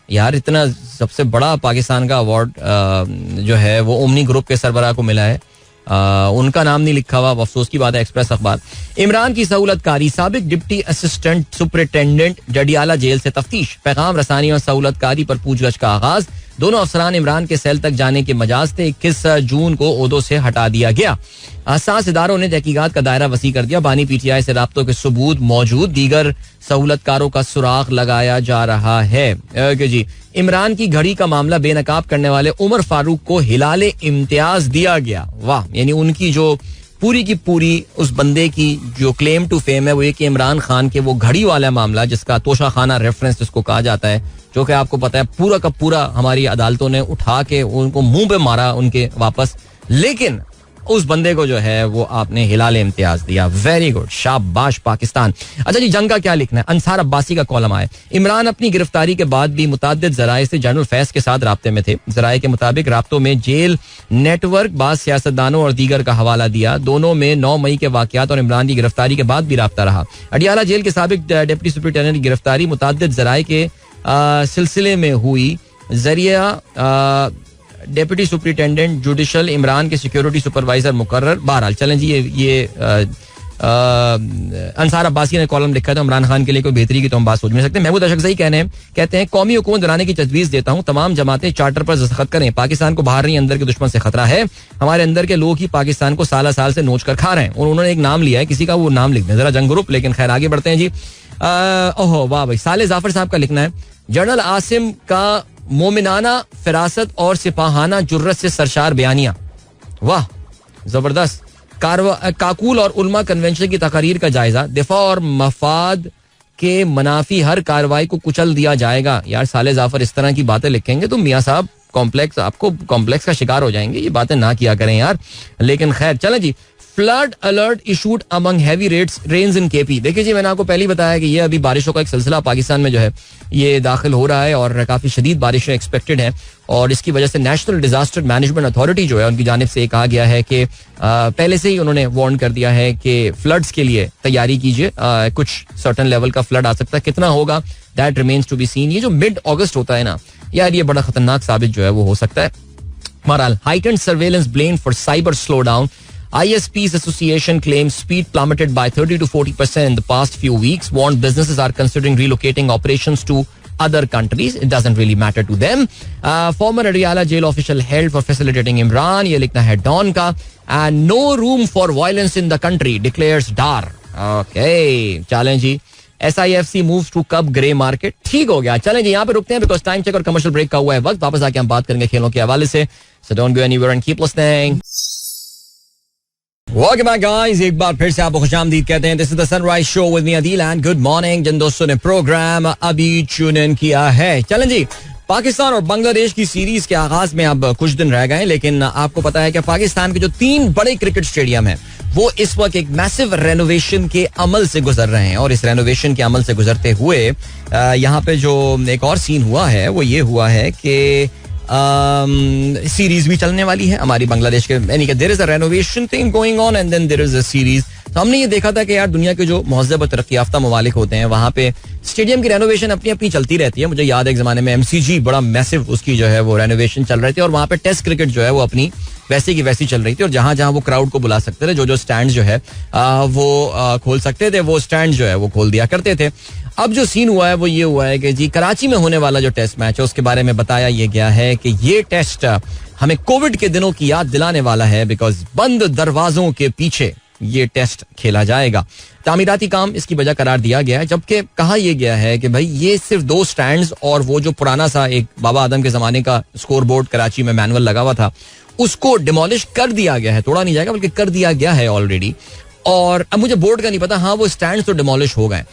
Speaker 1: यार इतना सबसे बड़ा पाकिस्तान का अवार्ड जो है वो ओमनी ग्रुप के सरबराह को मिला है. उनका नाम नहीं लिखा हुआ, अफसोस की बात है. एक्सप्रेस अखबार. इमरान की सहूलतकारी, साबिक deputy assistant superintendent Jandiala jail से तफ्तीश. पैगाम रसानी और सहूलतकारी पर पूछगछ का आगाज. दोनों अफसरान इमरान के सेल तक जाने के मजाज थे. 21 जून को ओहदों से हटा दिया गया. हसास इदारों ने तहकीकात का दायरा वसी कर दिया. बानी पीटीआई से राब्तों के सबूत मौजूद. दीगर सहूलतकारों का सुराग लगाया जा रहा है. जी, इमरान की घड़ी का मामला बेनकाब करने वाले उमर फारूक को हिलाले इम्तियाज दिया गया. वाह, यानी उनकी जो पूरी की पूरी उस बंदे की जो क्लेम टू फेम है वो ये कि इमरान खान के वो घड़ी वाला मामला जिसका तोशा खाना रेफरेंस जिसको कहा जाता है, जो कि आपको पता है पूरा का पूरा हमारी अदालतों ने उठा के उनको मुंह पे मारा उनके वापस, लेकिन उस बंदे को जो है वो आपने हिलाल इम्तियाज दिया. वेरी गुड, शाबाश पाकिस्तान. अच्छा जी, जंग का क्या लिखना है? अंसार अब्बासी का कॉलम आए. इमरान अपनी गिरफ्तारी के बाद भी मुताद्दिद जराए से जनरल फैज के साथ राब्ते में थे. जराए के मुताबिक राब्तों में जेल नेटवर्क, बाज़ सियासतदानों और दीगर का हवाला दिया. दोनों में 9 मई के वाकयात और इमरान की गिरफ्तारी के बाद भी राब्ता रहा. अडियाला जेल के साबिक डिप्टी सुपरिटेंडेंट की गिरफ्तारी मुताद्दिद जराए के सिलसिले में हुई. जरिया डेप्यूटी सुपरिटेंडेंट जुडिशल, इमरान के सिक्योरिटी सुपरवाइजर मुकर्रर. बहरहाल चलें जी, ये अंसार अब्बासी ने कॉलम लिखा था. इमरान खान के लिए कोई बेहतरी की तो हम बात सोच नहीं सकते. महमूद अशरफजई कहते हैं कौमी हुकूमत बनाने की तजवीज़ देता हूँ. तमाम जमातें चार्टर पर दस्तखत करें. पाकिस्तान को बाहर नहीं अंदर के दुश्मन से खतरा है. हमारे अंदर के लोग ही पाकिस्तान को साल साल से नोच कर खा रहे हैं. और उन्होंने एक नाम लिया है, किसी का वो नाम लिख दें जरा, जंग ग्रुप. लेकिन खैर आगे बढ़ते हैं जी. ओहो वाह भाई, साले जाफर साहब का लिखना है जनरल आसिम का मोमिनाना फिरासत और सिपाहाना जुर्रत से सरशार बयानिया. वाह जबरदस्त. काकूल और उल्मा कन्वेंशन की तकारीर का जायजा. दिफा और मफाद के मनाफी हर कार्रवाई को कुचल दिया जाएगा. यार साले जाफर इस तरह की बातें लिखेंगे तो मियाँ साहब आपको कॉम्प्लेक्स का शिकार हो जाएंगे. ये बातें ना किया करें यार. लेकिन खैर चलें जी. Flood alert issued among heavy rains in KP. देखिए जी, मैंने आपको पहले ही बताया कि ये अभी बारिशों का एक सिलसिला पाकिस्तान में जो है ये दाखिल हो रहा है और काफी शदीद बारिशें एक्सपेक्टेड हैं. और इसकी वजह से नेशनल डिजास्टर मैनेजमेंट अथॉरिटी जो है उनकी जानिब से कहा गया है कि पहले से ही उन्होंने वार्न कर दिया है कि फ्लड्स के लिए तैयारी कीजिए. कुछ सर्टन लेवल का फ्लड आ सकता है. कितना होगा that remains to be seen. ये जो मिड अगस्त होता है ना यार, ये बड़ा खतरनाक साबित जो है वो हो सकता है. बहरहाल heightened surveillance blamed for cyber slowdown. ISP's association claims speed plummeted by 30 to 40% in the past few weeks. Warned businesses are considering relocating operations to other countries. It doesn't really matter to them. Former Adiala jail official held for facilitating Imran. ये लिखना है डॉन का. And no room for violence in the country declares Dar. Okay, चलें जी. SIFC moves to Cub Grey Market. ठीक हो गया. चलें जी, यहाँ पे रुकते हैं because time check और commercial break का हुआ है वक्त. वापस आके हम बात करेंगे खेलों के हवाले से. So don't go anywhere and keep listening. Welcome back guys. एक बार फिर से आपको खुशामदीद कहते हैं. This is the Sunrise Show with me Adil and good morning. जिन दोस्तों ने प्रोग्राम अभी ट्यून इन किया है. चलें जी, पाकिस्तान और बांग्लादेश की सीरीज के आगाज में अब कुछ दिन रह गए, लेकिन आपको पता है कि पाकिस्तान के जो 3 बड़े क्रिकेट स्टेडियम हैं वो इस वक्त एक मैसिव रेनोवेशन के अमल से गुजर रहे हैं. और इस रेनोवेशन के अमल से गुजरते हुए यहाँ पे जो एक और सीन हुआ है वो ये हुआ है कि सीरीज भी चलने वाली है हमारी बांग्लादेश के. यानी कि there is a renovation thing going on and then there is a series. तो हमने ये देखा था कि यार दुनिया के जो महज़ब और तरक्की याफ्ता ममालिक होते हैं वहाँ पे स्टेडियम की रेनोवेशन अपनी अपनी चलती रहती है. मुझे याद है एक जमाने में MCG बड़ा मैसिव उसकी जो है वो रेनोवेशन चल रही थी और वहाँ पे टेस्ट क्रिकेट जो है वो अपनी वैसे की वैसी चल रही थी. और जहां जहां वो क्राउड को बुला सकते थे, जो स्टैंड जो है वो खोल सकते थे, वो स्टैंड जो है वो खोल दिया करते थे. अब जो सीन हुआ है वो ये हुआ है कि जी कराची में होने वाला जो टेस्ट मैच है उसके बारे में बताया ये गया है कि ये टेस्ट हमें कोविड के दिनों की याद दिलाने वाला है बिकॉज बंद दरवाजों के पीछे ये टेस्ट खेला जाएगा. तामीराती काम इसकी वजह करार दिया गया है, जबकि कहा यह गया है कि भाई ये सिर्फ 2 स्टैंड्स और वो जो पुराना सा एक बाबा आदम के जमाने का स्कोर बोर्ड कराची में मैनुअल लगा हुआ था उसको डिमोलिश कर दिया गया है. तोड़ा नहीं जाएगा बल्कि कर दिया गया है ऑलरेडी. और अब मुझे बोर्ड का नहीं पता, हाँ वो स्टैंड तो डिमोलिश हो गए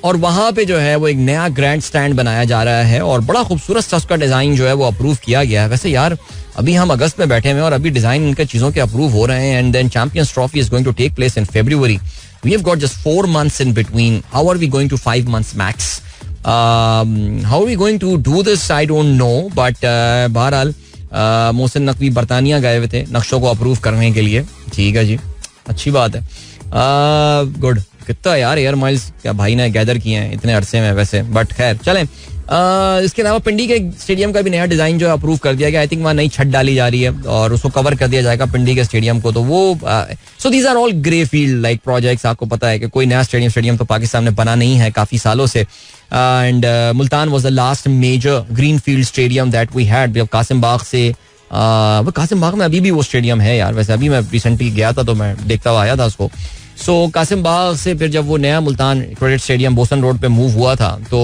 Speaker 1: और वहां पे जो है वो एक नया ग्रैंड स्टैंड बनाया जा रहा है और बड़ा खूबसूरत सा उसका डिजाइन जो है वो अप्रूव किया गया है. वैसे यार अभी हम अगस्त में बैठे हुए हैं और अभी डिजाइन इनके चीजों के अप्रूव हो रहे हैं. And then champions trophy is going to take place in February. We have got just 4 months in between. How are we going to 5 months max? How are we going to do this? I don't know. But बहरहाल मोहसिन नकवी बरतानिया गए हुए थे नक्शों को अप्रूव करने के लिए. ठीक है जी, अच्छी बात है. गुड. कितना यार एयर माइल्स क्या भाई ने गैदर किए हैं इतने अरसे में वैसे. बट खैर चलें. इसके अलावा पिंडी के स्टेडियम का भी नया डिजाइन जो है अप्रूव कर दिया गया. आई थिंक वहाँ नई छत डाली जा रही है और उसको कवर कर दिया जाएगा पिंडी के स्टेडियम को. तो वो so these are all grey field like projects. आपको पता है कि कोई नया स्टेडियम तो पाकिस्तान में बना नहीं है काफी सालों से. And Multan was the last major green field stadium that we had. Qasim Bagh से वो कासिम बाग में अभी भी वो स्टेडियम है यार. वैसे अभी मैं रिसेंटली गया था तो मैं देखता हुआ आया था उसको. सो कासिम बाग से फिर जब वो नया Multan cricket stadium boson road पे मूव हुआ था तो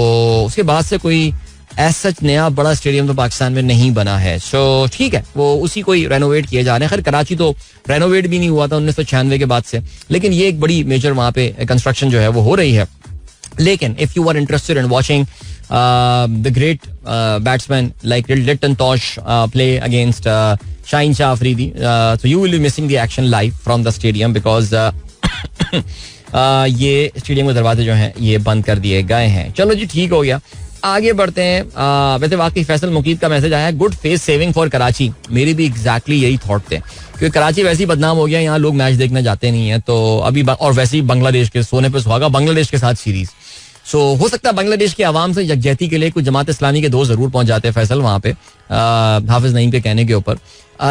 Speaker 1: उसके बाद से कोई ऐसा सच नया बड़ा स्टेडियम तो पाकिस्तान में नहीं बना है. सो ठीक है, वो उसी को ही रेनोवेट किए जा रहे हैं. खैर कराची तो रेनोवेट भी नहीं हुआ था 1996 के बाद से, लेकिन ये एक बड़ी मेजर वहाँ पे कंस्ट्रक्शन जो है वो हो रही है. लेकिन if you are interested in watching the great batsman like Litton तोश play against Shaheen Shah Afridi, so you will be missing the action live from the stadium because ये स्टेडियम के दरवाजे जो हैं ये बंद कर दिए गए हैं. चलो जी ठीक हो गया, आगे बढ़ते हैं. वैसे वाकई फैसल मुकीद का मैसेज आया है, good face saving for Karachi. मेरी भी एग्जैक्टली यही थॉट थे क्योंकि कराची वैसे ही बदनाम हो गया, यहाँ लोग मैच देखने जाते नहीं है. तो अभी और वैसे ही बांग्लादेश के सोने पे सुहागा बांग्लादेश के साथ सीरीज. सो हो सकता है बांग्लादेश की आवाम से यकजहती के लिए कुछ जमात इस्लामी के दोस्त जरूर पहुंच जाते हैं फैसल वहाँ पे हाफिज नईम के कहने के ऊपर.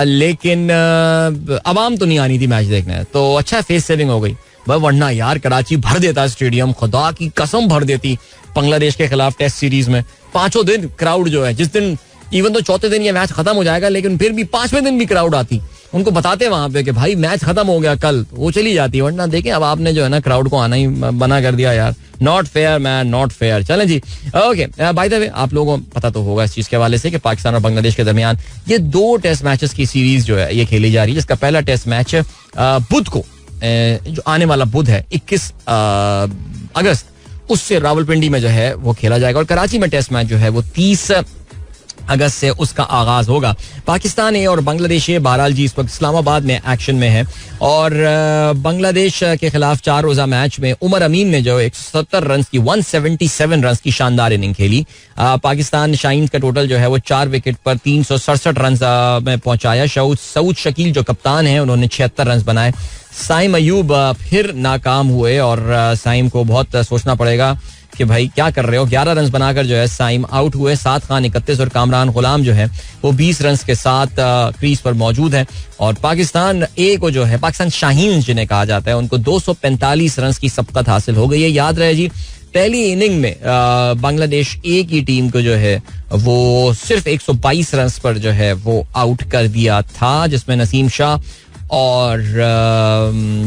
Speaker 1: लेकिन आवाम तो नहीं आनी थी मैच देखने. तो अच्छा फेस सेविंग हो गई. वरना यार कराची भर देता स्टेडियम, खुदा की कसम भर देती बांग्लादेश के खिलाफ टेस्ट सीरीज में. 5 दिन क्राउड जो है, जिस दिन इवन तो चौथे दिन ये मैच खत्म हो जाएगा लेकिन फिर भी 5वें दिन भी क्राउड आती. उनको बताते वहां पे कि भाई मैच खत्म हो गया कल, वो चली जाती है. वरना देखें अब आपने जो है ना क्राउड को आना ही बना कर दिया यार. Not fair man, not fair. चलें जी, ओके. बाय द वे आप लोगों को पता तो होगा इस चीज के हवाले से कि पाकिस्तान और बांग्लादेश के दरमियान ये 2 टेस्ट मैचेस की सीरीज जो है ये खेली जा रही है, जिसका पहला टेस्ट मैच बुध को, जो आने वाला बुध है 21 अगस्त, उससे रावलपिंडी में जो है वो खेला जाएगा. और कराची में टेस्ट मैच जो है वो 30 अगस्त से उसका आगाज होगा. पाकिस्तान ए और बांग्लादेश ए बहरहाल जी इस वक्त इस्लामाबाद में एक्शन में है. और बांग्लादेश के खिलाफ 4 रोजा मैच में उमर अमीन ने जो 170 रन की 177 रन की शानदार इनिंग खेली. पाकिस्तान शाहीन का टोटल जो है वो 4 विकेट पर 367 रन में पहुंचाया. सऊद शकील जो कप्तान है उन्होंने 76 रन बनाए. साइम अयूब फिर नाकाम हुए और साइम को बहुत सोचना पड़ेगा कि भाई क्या कर रहे हो. 11 रन बनाकर जो है साइम आउट हुए. साद खान 31 और कामरान गुलाम जो है वो 20 रन के साथ क्रीज पर मौजूद है. और पाकिस्तान ए को जो है, पाकिस्तान शाहीन जिन्हें कहा जाता है, उनको 245 रन की सबकत हासिल हो गई है. याद रहे जी, पहली इनिंग में बांग्लादेश ए की टीम को जो है वो सिर्फ 122 रन पर जो है वो आउट कर दिया था, जिसमें नसीम शाह और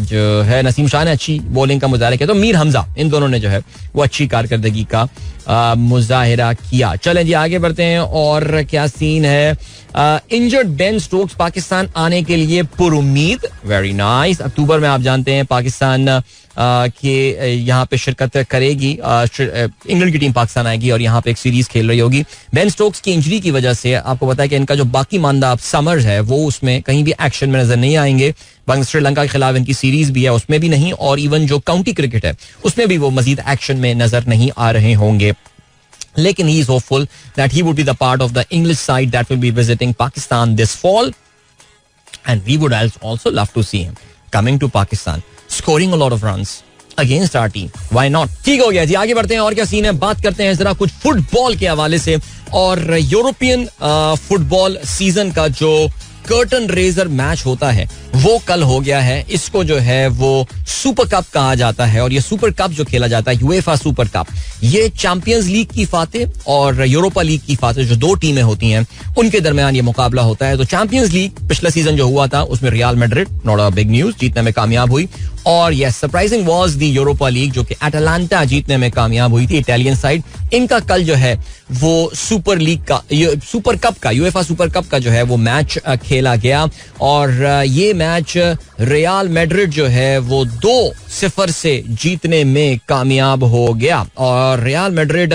Speaker 1: जो है नसीम शाह ने अच्छी बॉलिंग का मुजाहरा किया, तो मीर हमजा, इन दोनों ने जो है वो अच्छी कारकर्दगी का मुजाहिरा किया. चलें जी आगे बढ़ते हैं. और क्या सीन है. इंजर्ड बेन स्टोक्स पाकिस्तान आने के लिए पुरुम्मीद. Very nice. अक्टूबर में आप जानते हैं पाकिस्तान के यहाँ पे शिरकत करेगी. इंग्लैंड की टीम पाकिस्तान आएगी और यहाँ पे एक सीरीज खेल रही होगी. बेन स्टोक्स की इंजरी की वजह से आपको पता है कि इनका जो बाकी मानदा समर्स है वो उसमें कहीं भी एक्शन में नजर नहीं आएंगे. श्रीलंका के खिलाफ इनकी सीरीज भी है, उसमें भी नहीं. और इवन जो काउंटी क्रिकेट है उसमें भी वो मजीद एक्शन में नजर नहीं आ रहे होंगे. लेकिन he is hopeful that he would be the part of the English side that will be visiting Pakistan this fall, and we would also love to see him coming to Pakistan scoring a lot of runs against our team. Why not. ठीक हो गया जी, आगे बढ़ते हैं. और क्या सीन है, बात करते हैं जरा कुछ फुटबॉल के हवाले से. और यूरोपियन फुटबॉल सीजन का जो कर्टन रेजर मैच होता है वो कल हो गया है. इसको जो है वो सुपर कप कहा जाता है. और ये सुपर कप जो खेला जाता है, यूएफा सुपर कप, ये चैंपियंस लीग की फातेह और यूरोपा लीग की फातेह, जो 2 टीमें होती हैं, उनके दरमियान ये मुकाबला होता है. तो चैंपियंस लीग पिछला सीजन जो हुआ था उसमें real Madrid, not a big news, जीतने में कामयाब हुई. और yes, surprising was the Europa league जो कि एटलांटा जीतने में कामयाब हुई थी, इटालियन साइड. इनका कल जो है वो सुपर लीग का, सुपर कप का, यूएफा सुपर कप का जो है वो मैच खेला गया. और ये मैच रियल मैड्रिड जो है वो 2-0 से जीतने में कामयाब हो गया. और रियल मैड्रिड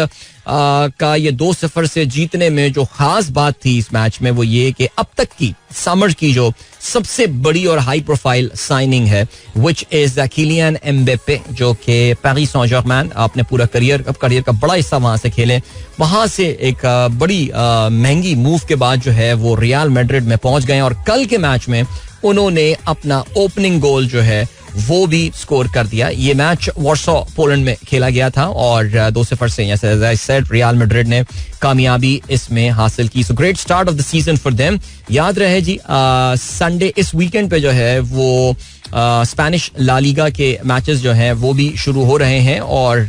Speaker 1: का ये 2-0 से जीतने में जो खास बात थी इस मैच में वो ये कि अब तक की समर की जो सबसे बड़ी और हाई प्रोफाइल साइनिंग है, विच इज किलियन एम्बेपे, जो कि पेरिस सैंट जर्मैन अपने पूरा करियर का बड़ा हिस्सा वहां से खेले, वहां से एक बड़ी महंगी मूव के बाद जो है वो रियल मैड्रिड में पहुंच गए. और कल के मैच में उन्होंने अपना ओपनिंग गोल जो है वो भी स्कोर कर दिया. ये मैच वार्सो पोलैंड में खेला गया था और 2-0 से रियल मैड्रिड ने कामयाबी इसमें हासिल की. So great start of the season for them. याद रहे जी, संडे इस वीकेंड पे जो है वो स्पेनिश ला लीगा के मैचेस जो हैं वो भी शुरू हो रहे हैं. और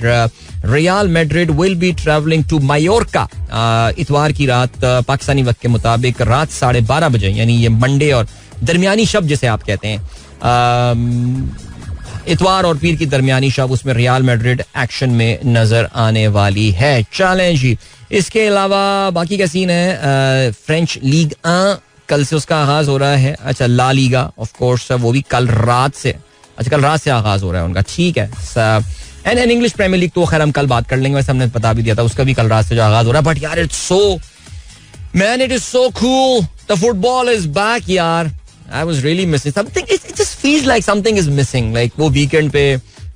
Speaker 1: Real Madrid will be travelling to Mallorca इतवार की रात पाकिस्तानी वक्त के मुताबिक रात 12:30 बजे, यानी ये मंडे और दरमियानी शब जिसे आप कहते हैं, इतवार और पीर की दरमियानी शब, उसमें रियल मैड्रिड एक्शन में नजर आने वाली है. चलें जी, इसके अलावा बाकी का सीन है. फ्रेंच लीग कल से उसका आगाज हो रहा है. अच्छा, ला लीगा ऑफ कोर्स वो भी कल रात से आगाज हो रहा है उनका. ठीक है. एंड इंग्लिश प्रीमियर लीग तो खैर हम कल बात कर लेंगे, वैसे हमने बता भी दिया था, उसका भी कल रात से जो आगाज हो रहा है. बट यार it is so cool, the football is back यार. I was really missing something. It just feels like something is missing. Like वो वीकेंड पे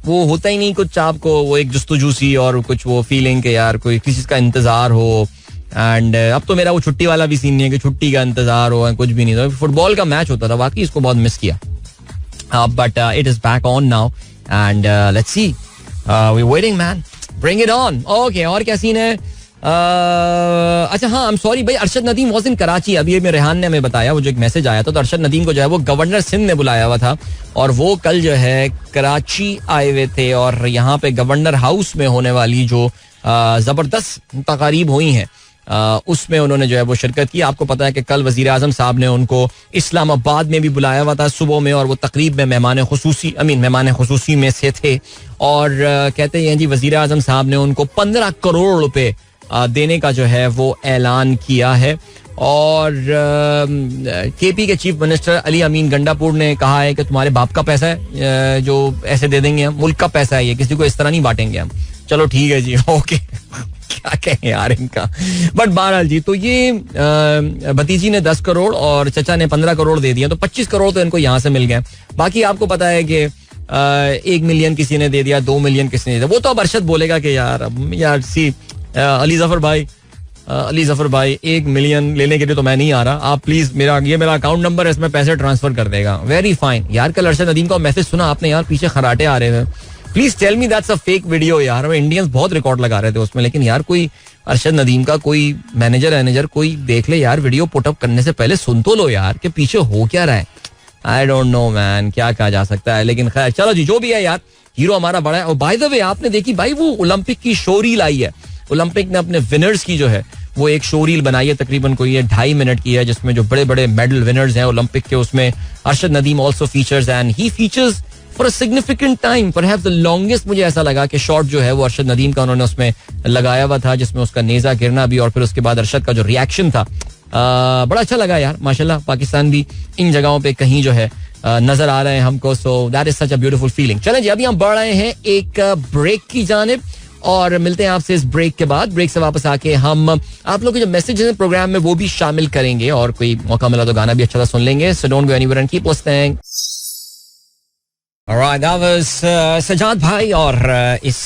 Speaker 1: वो होता ही नहीं कुछ आपको, वो एक जुस्तुजूसी और कुछ वो फीलिंग के यार कोई किसी चीज का इंतजार हो. एंड अब तो मेरा वो छुट्टी वाला भी सीन नहीं है कि छुट्टी का इंतजार हो, कुछ भी नहीं. तो फुटबॉल का मैच होता था, वाकई इसको बहुत मिस किया. But it is back on now and let's see, we waiting man, bring it on. Okay, और क्या सीन है. अच्छा हाँ, आई एम सॉरी भाई, अरशद नदीम वाज इन कराची. अभी में रेहान ने हमें बताया, वो जो एक मैसेज आया था, तो अरशद नदीम को जो है वो गवर्नर सिंध ने बुलाया हुआ था और वो कल जो है कराची आए हुए थे. और यहाँ पे गवर्नर हाउस में होने वाली जो जबरदस्त तकारीब हुई हैं उसमें उन्होंने जो है वो शिरकत की. आपको पता है कि कल वजीर आजम साहब ने उनको इस्लामाबाद में भी बुलाया हुआ था सुबह में, और वो तकरीब में मेहमान खुसूसी में से थे. और कहते हैं जी वजीर आजम साहब ने उनको 15 करोड़ रुपए देने का जो है वो ऐलान किया है. और केपी के चीफ मिनिस्टर अली अमीन गंडापुर ने कहा है कि तुम्हारे बाप का पैसा है जो ऐसे दे देंगे, हम मुल्क का पैसा है, ये किसी को इस तरह नहीं बांटेंगे हम. चलो ठीक है जी, ओके. क्या कहें यार इनका. बट बहरहाल जी, तो ये भतीजी ने 10 करोड़ और चचा ने 15 करोड़ दे दिया, तो 25 करोड़ तो इनको यहाँ से मिल गए. बाकी आपको पता है कि 1 मिलियन किसी ने दे दिया, 2 मिलियन किसी ने दे दिया. वो तो अब अरशद बोलेगा कि यार सी अली जफर भाई 1 मिलियन लेने के लिए तो मैं नहीं आ रहा, आप प्लीज मेरा अकाउंट नंबर है, इसमें पैसे ट्रांसफर कर देगा. वेरी फाइन यार. कल अरशद नदीम का मैसेज सुना आपने यार, पीछे खराटे आ रहे थे. Please tell me that's a fake video यार. इंडियंस बहुत रिकॉर्ड लगा रहे थे उसमें, लेकिन यार कोई अरशद नदीम का कोई मैनेजर कोई देख ले यार, वीडियो पुटअप करने से पहले सुन तो लो यार कि पीछे हो क्या रहा है. आई डोंट नो मैन, क्या कहा जा सकता है. लेकिन खैर चलो जी, जो भी है यार, हीरो हमारा बड़ा है. और बाय द वे आपने देखी भाई वो ओलंपिक की शो रील आई है. ओलंपिक ने अपने विनर्स की जो है वो एक शो रील बनाई है, तकरीबन कोई ये 2.5 मिनट की है, जिसमें जो बड़े बड़े मेडल विनर्स हैं ओलंपिक के, उसमें Arshad Nadeem also features and he features for a significant time, perhaps the longest. मुझे ऐसा लगा कि शॉट जो है वो अरशद नदीम का उन्होंने उसमें लगाया हुआ था, जिसमें उसका नेजा गिरना भी और फिर उसके बाद अरशद का जो रिएक्शन था बड़ा अच्छा लगा यार. माशाल्लाह पाकिस्तान भी इन जगहों पे कहीं जो है नजर आ रहे हैं हमको. सो that is such a beautiful feeling. चलें जी, अभी हम बढ़ रहे हैं एक ब्रेक की जानिब और मिलते हैं आपसे इस ब्रेक के बाद. ब्रेक से वापस आके हम आप लोग के जो मैसेज हैं प्रोग्राम में वो भी शामिल करेंगे, और कोई मौका मिला तो गाना भी अच्छा सा सुन लेंगे. So don't go anywhere and keep listening. Alright, that was Sajjad भाई, और इस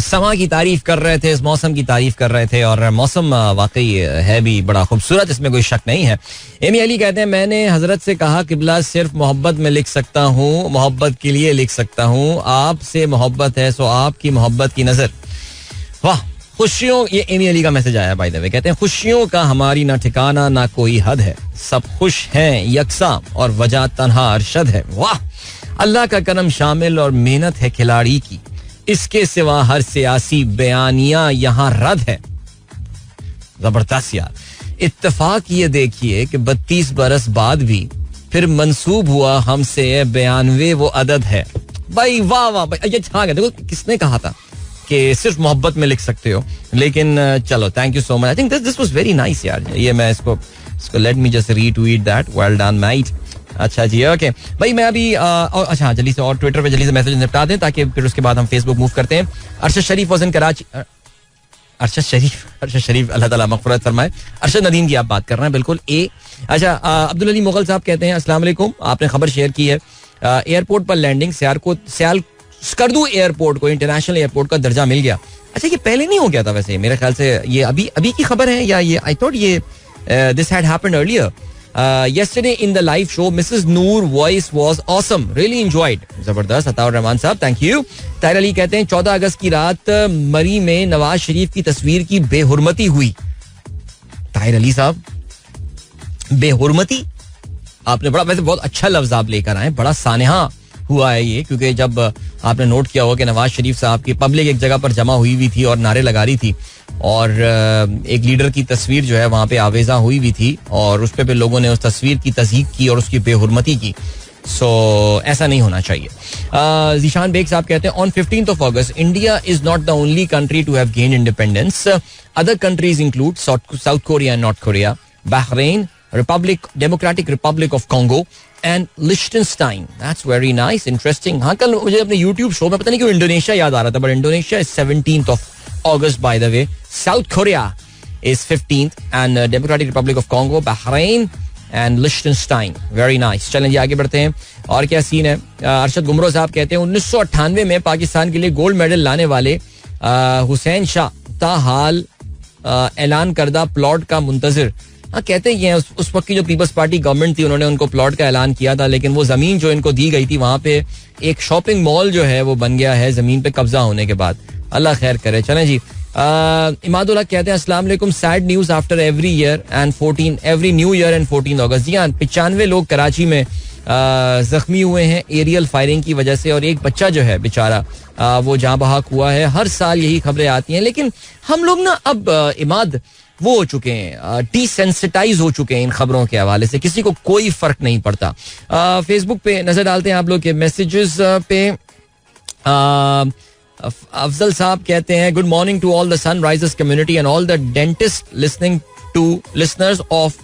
Speaker 1: समा की तारीफ कर रहे थे, इस मौसम की तारीफ कर रहे थे, और मौसम वाकई है भी बड़ा खूबसूरत, इसमें कोई शक नहीं है. एमी अली कहते हैं मैंने हजरत से कहा किबला सिर्फ मोहब्बत में लिख सकता हूँ, मोहब्बत के लिए लिख सकता हूँ, आपसे मोहब्बत है सो आपकी मोहब्बत की नजर. वाह, खुशियों, ये एमी अली का मैसेज आया बाय द वे. कहते हैं खुशियों का हमारी ना ठिकाना ना कोई हद है, सब खुश हैं यकसा और वजह तन्हा अरशद है. वाह, अल्लाह का करम शामिल और मेहनत है खिलाड़ी की, इसके सिवा हर सियासी बयानिया यहाँ रद्द है. जबरदस्त यार. इत्तेफाक ये देखिए कि 32 बरस बाद भी फिर मंसूब हुआ हमसे 92 वो अदद है. भाई वाह वाह भाई, ये छा गया. देखो किसने कहा था कि सिर्फ मोहब्बत में लिख सकते हो, लेकिन चलो thank you so much. I think this was very nice यार. ये मैं इसको let me just retweet that. Well done mate. अच्छा जी, ओके भाई. मैं अभी अच्छा जल्दी से और ट्विटर पे जल्दी से मैसेज निपटा दें ताकि फिर उसके बाद हम फेसबुक मूव करते हैं. अरशद शरीफ वाज इन कराची. अरशद शरीफ अल्लाह ताला मग़फ़िरत फरमाए. अरशद नदीम की आप बात कर रहे हैं, बिल्कुल. अच्छा, अब्दुल अली मुगल साहब कहते हैं अस्सलाम वालेकुम, आपने खबर शेयर की है एयरपोर्ट पर लैंडिंग सियाल स्कर्दू एयरपोर्ट को इंटरनेशनल एयरपोर्ट का दर्जा मिल गया. अच्छा, ये पहले नहीं हो गया था वैसे, मेरे ख्याल से ये अभी की खबर है, या ये आई थॉट ये this had happened earlier. Yesterday in the live show, Mrs. Noor voice was awesome. Really enjoyed. जबरदस्त. अताउर रहमान साहब, थैंक यू. ताहिर अली कहते हैं 14 अगस्त की रात मरी में नवाज शरीफ की तस्वीर की बेहुरमती हुई. ताहिर अली साहब, बेहुरमती आपने बड़ा, वैसे बहुत अच्छा लफ्ज आप लेकर आए, बड़ा सानेहा हुआ है ये, क्योंकि जब आपने नोट किया होगा कि नवाज शरीफ साहब की पब्लिक एक जगह पर जमा हुई थी और नारे लगा रही थी, और एक लीडर की तस्वीर जो है वहां पे आवेजा हुई भी थी, और उस पे लोगों ने उस तस्वीर की तज़हीक की और उसकी बेहुरमती की. सो ऐसा नहीं होना चाहिए. जीशान बेग साहब कहते हैं on 15th of August India is not the only country to have gained independence. Other countries include South Korea and North Korea, Bahrain, Democratic Republic of Congo and लिechtenstein. That's very nice, interesting. हाँ, कल मुझे अपने YouTube शो में पता नहीं क्यों इंडोनेशिया याद आ रहा था, but Indonesia is 17th of August by the way. South Korea is 15th and Democratic Republic of Congo, Bahrain and Liechtenstein. Very nice. चलें जी, आगे बढ़ते हैं. और क्या सीन है. अरशद गुमरो साहब कहते हैं 1998 में पाकिस्तान के लिए गोल्ड मेडल लाने वाले हुसैन शाह ताहाल ऐलान करदा प्लॉट का मुंतजिर. हाँ, कहते ही हैं उस वक्त की जो पीपल्स पार्टी गवर्नमेंट थी उन्होंने उनको प्लॉट का ऐलान किया था, लेकिन वो जमीन जो इनको दी गई थी वहां पे एक शॉपिंग मॉल जो है वो बन गया है जमीन पे कब्जा होने के बाद. अल्लाह खैर करे. चलें जी. इमादुल्लाह कहते हैं अस्सलाम वालेकुम, sad news after every new year and 14 अगस्त. जी हाँ, 95 लोग कराची में जख्मी हुए हैं एरियल फायरिंग की वजह से, और एक बच्चा जो है बेचारा वो जहाँ बहक हुआ है. हर साल यही खबरें आती हैं, लेकिन हम लोग ना अब इमाद वो हो चुके हैं, डिसेंसिटाइज हो चुके हैं इन खबरों के हवाले से, किसी को कोई फर्क नहीं पड़ता. फेसबुक पे नजर डालते हैं आप लोग के मैसेजेस पे. अफजल साहब कहते हैं good morning to all the Sunrisers community and all the dentist listening to listeners of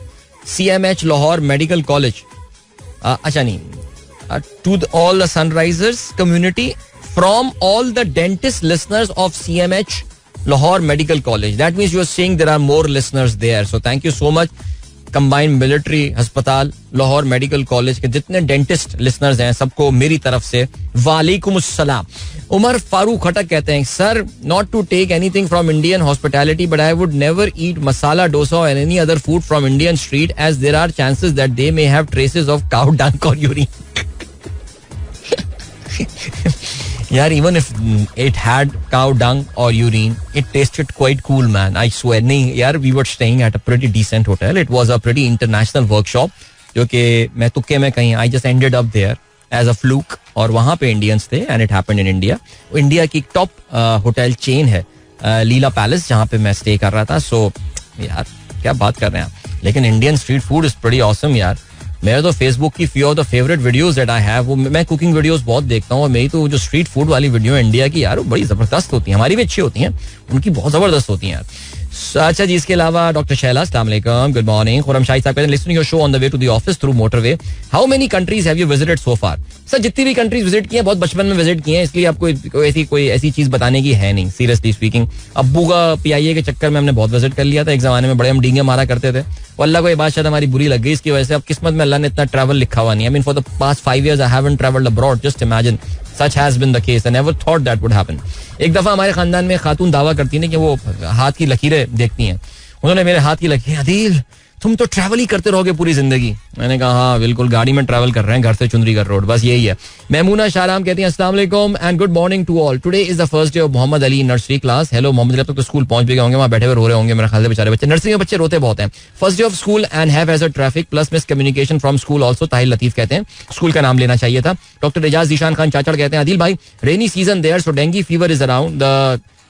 Speaker 1: CMH Lahore medical college. अच्छा नहीं, to all the Sunrisers community from all the dentist listeners of CMH Lahore medical college. That means you are saying there are more listeners there. So thank you so much. Combined military अस्पताल लाहौर मेडिकल कॉलेज के जितने डेंटिस्ट लिसनर्स हैं सबको मेरी तरफ से वालेकुम अस्सलाम. उमर फारूक खटक कहते हैं sir, not to take anything from Indian hospitality but I would never eat masala dosa or any other food from Indian street as there are chances that they may have traces of cow dung or urine. यार even if it had cow dung or urine, it tasted quite cool, man. I swear. नहीं यार, we were staying at a pretty decent hotel. It was a pretty international workshop, जो कि मैं तुक्के में कहीं I just ended up there as a fluke. और वहाँ पे इंडियंस थे and it happened in India. India की टॉप होटल चेन है लीला पैलेस, जहाँ पे मैं स्टे कर रहा था. सो यार क्या बात कर रहे हैं आप. लेकिन Indian street food is pretty awesome यार. मेरे तो फेसबुक की few of the favourite videos that I have, वो मैं कुकिंग वीडियोस बहुत देखता हूँ और मेरी तो जो स्ट्रीट फूड वाली वीडियो है इंडिया की यार, वो बड़ी जबरदस्त होती है. हमारी भी अच्छी होती हैं, उनकी बहुत जबरदस्त होती हैं यार. अच्छा जी, इसके अलावा डॉक्टर शैला, अस्सलाम वालेकुम, गुड मॉर्निंग. खुरम शाहिद साहब कहते हैं listening your show on the way to the office through motorway. How many countries have you visited so far? Sir जितनी भी कंट्रीज विजिट की हैं बहुत बचपन में विजिट की हैं, इसलिए आपको कोई ऐसी चीज बताने की है नहीं. सीरियसली स्पीकिंग, अब्बू का PIA के चक्कर में हमने बहुत विजिट कर लिया था. एक जमाने में बड़े हम डींगे मारा करते थे. और अल्लाह को ये बात शायद हमारी बुरी लग गई इसकी वजह से. अब किस्मत में अल्लाह ने इतना ट्रैवल लिखा हुआ नहीं. I mean for the past 5 years I haven't travelled abroad. Just imagine, such has been the case. I never thought that would happen. एक दफा हमारे खानदान में खातून दावा करती है कि वो हाथ की लकीरें देखती हैं. उन्होंने मेरे हाथ की लकीरें, अदील तुम तो ट्रैवल ही करते रहोगे पूरी जिंदगी. मैंने कहा हाँ बिल्कुल, गाड़ी में ट्रैवल कर रहे हैं घर से चुंदरीगढ़ रोड, बस यही है. महमूना शाहराम कहती हैं अस्सलाम वालेकुम and good morning to all. Today is the first day of Mohammad Ali nursery class. Hello Mohammad Ali, अब तक तो स्कूल पहुंच भी गए होंगे, वहाँ बैठे हुए रो रहे होंगे मेरे ख्याल से बेचारे बच्चे. नर्सरी में बच्चे रोते बहुत हैं. First day of school and have hazard traffic plus miscommunication from school also. Tahir Latif कहते हैं स्कूल का नाम लेना चाहिए था. डॉक्टर एजाज जीशान खान चाचड़ कहते हैं अदिल भाई, rainy season there so dengue fever is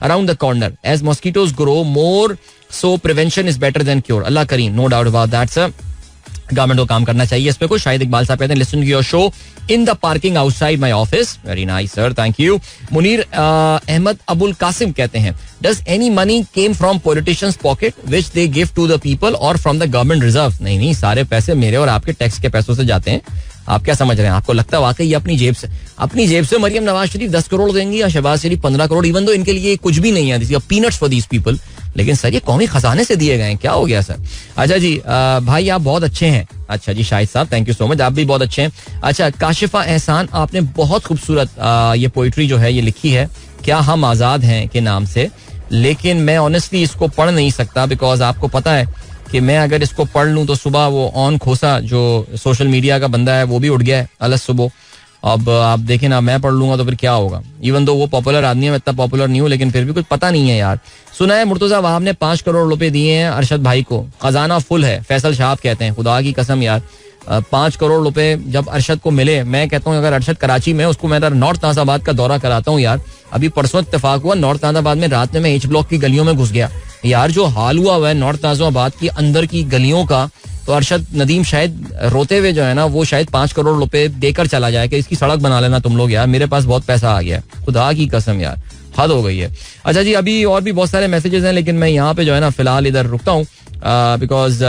Speaker 1: around the corner as mosquitoes grow more, so prevention is better than cure. Allah Kareem, no doubt about that sir. Government को काम करना चाहिए इस पे. कोई शाहिद इकबाल साहब कहते हैं listen to your show in the parking outside my office. Very nice sir, thank you. Munir Ahmed Abul Qasim कहते हैं does any money came from politicians pocket which they give to the people और फ्रॉम द गवर्नमेंट रिजर्व? नहीं, सारे पैसे मेरे और आपके टैक्स के पैसों से जाते हैं. आप क्या समझ रहे हैं? आपको लगता है वाकई ये अपनी जेब से मरियम नवाज शरीफ 10 करोड़ देंगी या शहबाज शरीफ 15 करोड़, इवन तो इनके लिए कुछ भी नहीं है, पीनट्स फॉर दीज पीपल. लेकिन सर ये कौमी खजाने से दिए गए हैं, क्या हो गया सर? अच्छा जी, भाई आप बहुत अच्छे हैं. अच्छा जी शाहिद साहब, थैंक यू सो मच, आप भी बहुत अच्छे हैं. अच्छा काशिफा एहसान, आपने बहुत खूबसूरत ये पोइट्री जो है ये लिखी है, क्या हम आज़ाद हैं के नाम से. लेकिन मैं ऑनेस्टली इसको पढ़ नहीं सकता बिकॉज आपको पता है कि मैं अगर इसको पढ़ लूँ तो सुबह वो ऑन खोसा जो सोशल मीडिया का बंदा है वो भी उठ गया है अलग सुबह. अब आप देखें ना, मैं पढ़ लूंगा तो फिर क्या होगा. इवन तो वो पॉपुलर आदमी है, मैं इतना पॉपुलर नहीं हूँ, लेकिन फिर भी कुछ पता नहीं है यार. सुना है मुर्तजा वहाब ने 5 करोड़ रुपए दिए हैं अरशद भाई को, खजाना फुल है. फैसल शाह कहते हैं खुदा की कसम यार 5 करोड़ रुपए जब अरशद को मिले, मैं कहता हूँ अगर अरशद कराची में, उसको मैं नॉर्थ नाजाबाद का दौरा कराता हूँ यार. अभी परसों इत्तेफाक हुआ, नॉर्थ नाजाबाद में रात में मैं H ब्लॉक की गलियों में घुस गया यार. जो हाल हुआ है नॉर्थ नाजाबाद की अंदर की गलियों का, तो अरशद नदीम शायद रोते हुए जो है ना, वो शायद 5 करोड़ रुपए देकर चला जाए कि इसकी सड़क बना लेना तुम लोग यार, मेरे पास बहुत पैसा आ गया. खुदा की कसम यार, हद हो गई है. अच्छा जी, अभी और भी बहुत सारे मैसेजेस हैं, लेकिन मैं यहाँ पे जो है ना फिलहाल इधर रुकता हूँ बिकॉज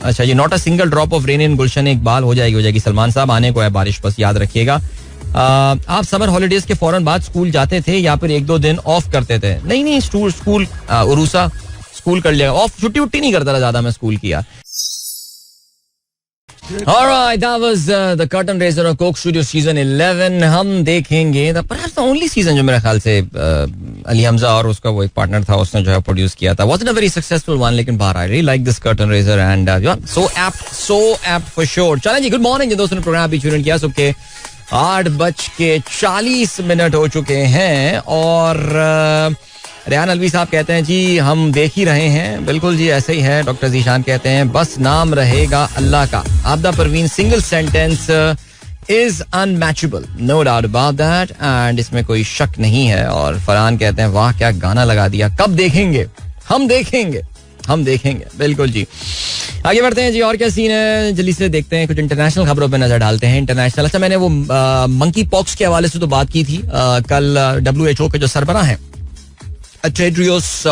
Speaker 1: अच्छा जी, not a single drop of rain in Gulshan Iqbal. हो जाएगी सलमान साहब, आने को है बारिश, बस याद रखिएगा. आप समर हॉलीडेज के फौरन बाद स्कूल जाते थे या फिर 1-2 दिन ऑफ करते थे? नहीं, स्कूल उरूसा स्कूल कर लिया, ऑफ छुट्टी नहीं करता था ज्यादा मैं स्कूल की यार. Alright, that was the curtain raiser of Coke Studio season 11. हम देखेंगे perhaps the only season जो मेरे ख्याल से अली हमजा और उसका वो एक पार्टनर था उसने जो है प्रोड्यूस किया था. Wasn't a very successful one, लेकिन बाहर I really like this curtain raiser and so apt for sure. चलें जी, गुड मॉर्निंग जिन दोस्तों ने प्रोग्राम अभी ट्यून किया. सुबह के 8:40 हो चुके हैं और रेहान अलवी साहब कहते हैं जी हम देख ही रहे हैं. बिल्कुल जी ऐसे ही है. डॉक्टर जीशान कहते हैं बस नाम रहेगा अल्लाह का. Abida Parveen, single sentence is unmatchable, no doubt about that, and इसमें कोई शक नहीं है. और फरहान कहते हैं वाह क्या गाना लगा दिया, कब देखेंगे? हम देखेंगे बिल्कुल जी. आगे बढ़ते हैं जी. और क्या सीन है जल्दी से देखते हैं, कुछ इंटरनेशनल खबरों पे नजर डालते हैं. इंटरनेशनल, अच्छा मैंने वो मंकी पॉक्स के हवाले से तो बात की थी. कल WHO के जो सरबराह हैं टेड्रियोस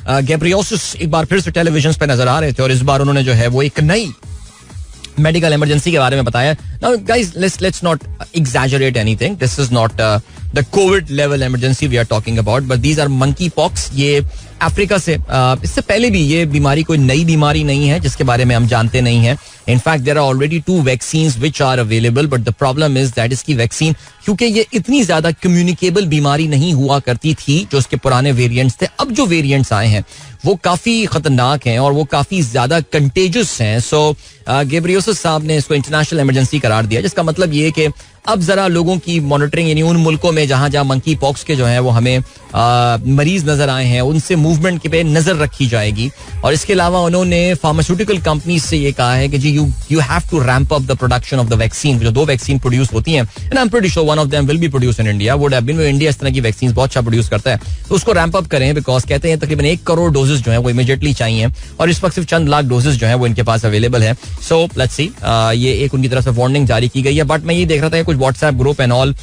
Speaker 1: गेब्रियोसिस एक बार फिर से टेलीविजन पे नजर आ रहे थे और इस बार उन्होंने जो है वो एक नई मेडिकल इमरजेंसी के बारे में बताया. Now guys, let's not exaggerate anything. This is not the covid level emergency we are talking about, but these are monkeypox. ये अफ्रीका से, इससे पहले भी ये बीमारी कोई नई बीमारी नहीं है जिसके बारे में हम जानते नहीं हैं. In fact there are already 2 vaccines which are available, but the problem is that इसकी वैक्सीन, क्योंकि ये इतनी ज्यादा कम्युनिकेबल बीमारी नहीं हुआ करती थी जो उसके पुराने वेरिएंट्स थे. अब जो वेरिएंट्स आए हैं वो काफी खतरनाक हैं और वो काफी ज्यादा कंटेजियस हैं. सो गेब्रियोसिस साहब ने इसको इंटरनेशनल इमरजेंसी करार दिया, जिसका मतलब ये है कि अब जरा लोगों की मॉनिटरिंग, यानी उन मुल्कों में जहां जहां मंकी पॉक्स के जो है वो हमें मरीज नजर आए हैं उनसे मूवमेंट के पे नजर रखी जाएगी. और इसके अलावा उन्होंने फार्मास्यूटिकल कंपनीज से ये कहा है कि जी you have to ramp up the production of the vaccine. जो 2 वैक्सीन प्रोड्यूस होती हैं, and I am pretty sure one of them will be produce in India, would have been. India इस तरह की वैक्सीन बहुत अच्छा प्रोड्यूस करता है, तो उसको रैंप अप करें, बिकॉज कहते हैं तकरीबन 1 करोड़ डोजेस जो है वो इमीडिएटली चाहिए और इस वक्त सिर्फ चंद लाख डोजेस जो है वो इनके पास अवेलेबल है. सो लेट्स सी, ये एक उनकी तरफ से वार्निंग जारी की गई है. बट मैं ये देख रहा था कुछ व्हाट्सएप ग्रुप एंड ऑल,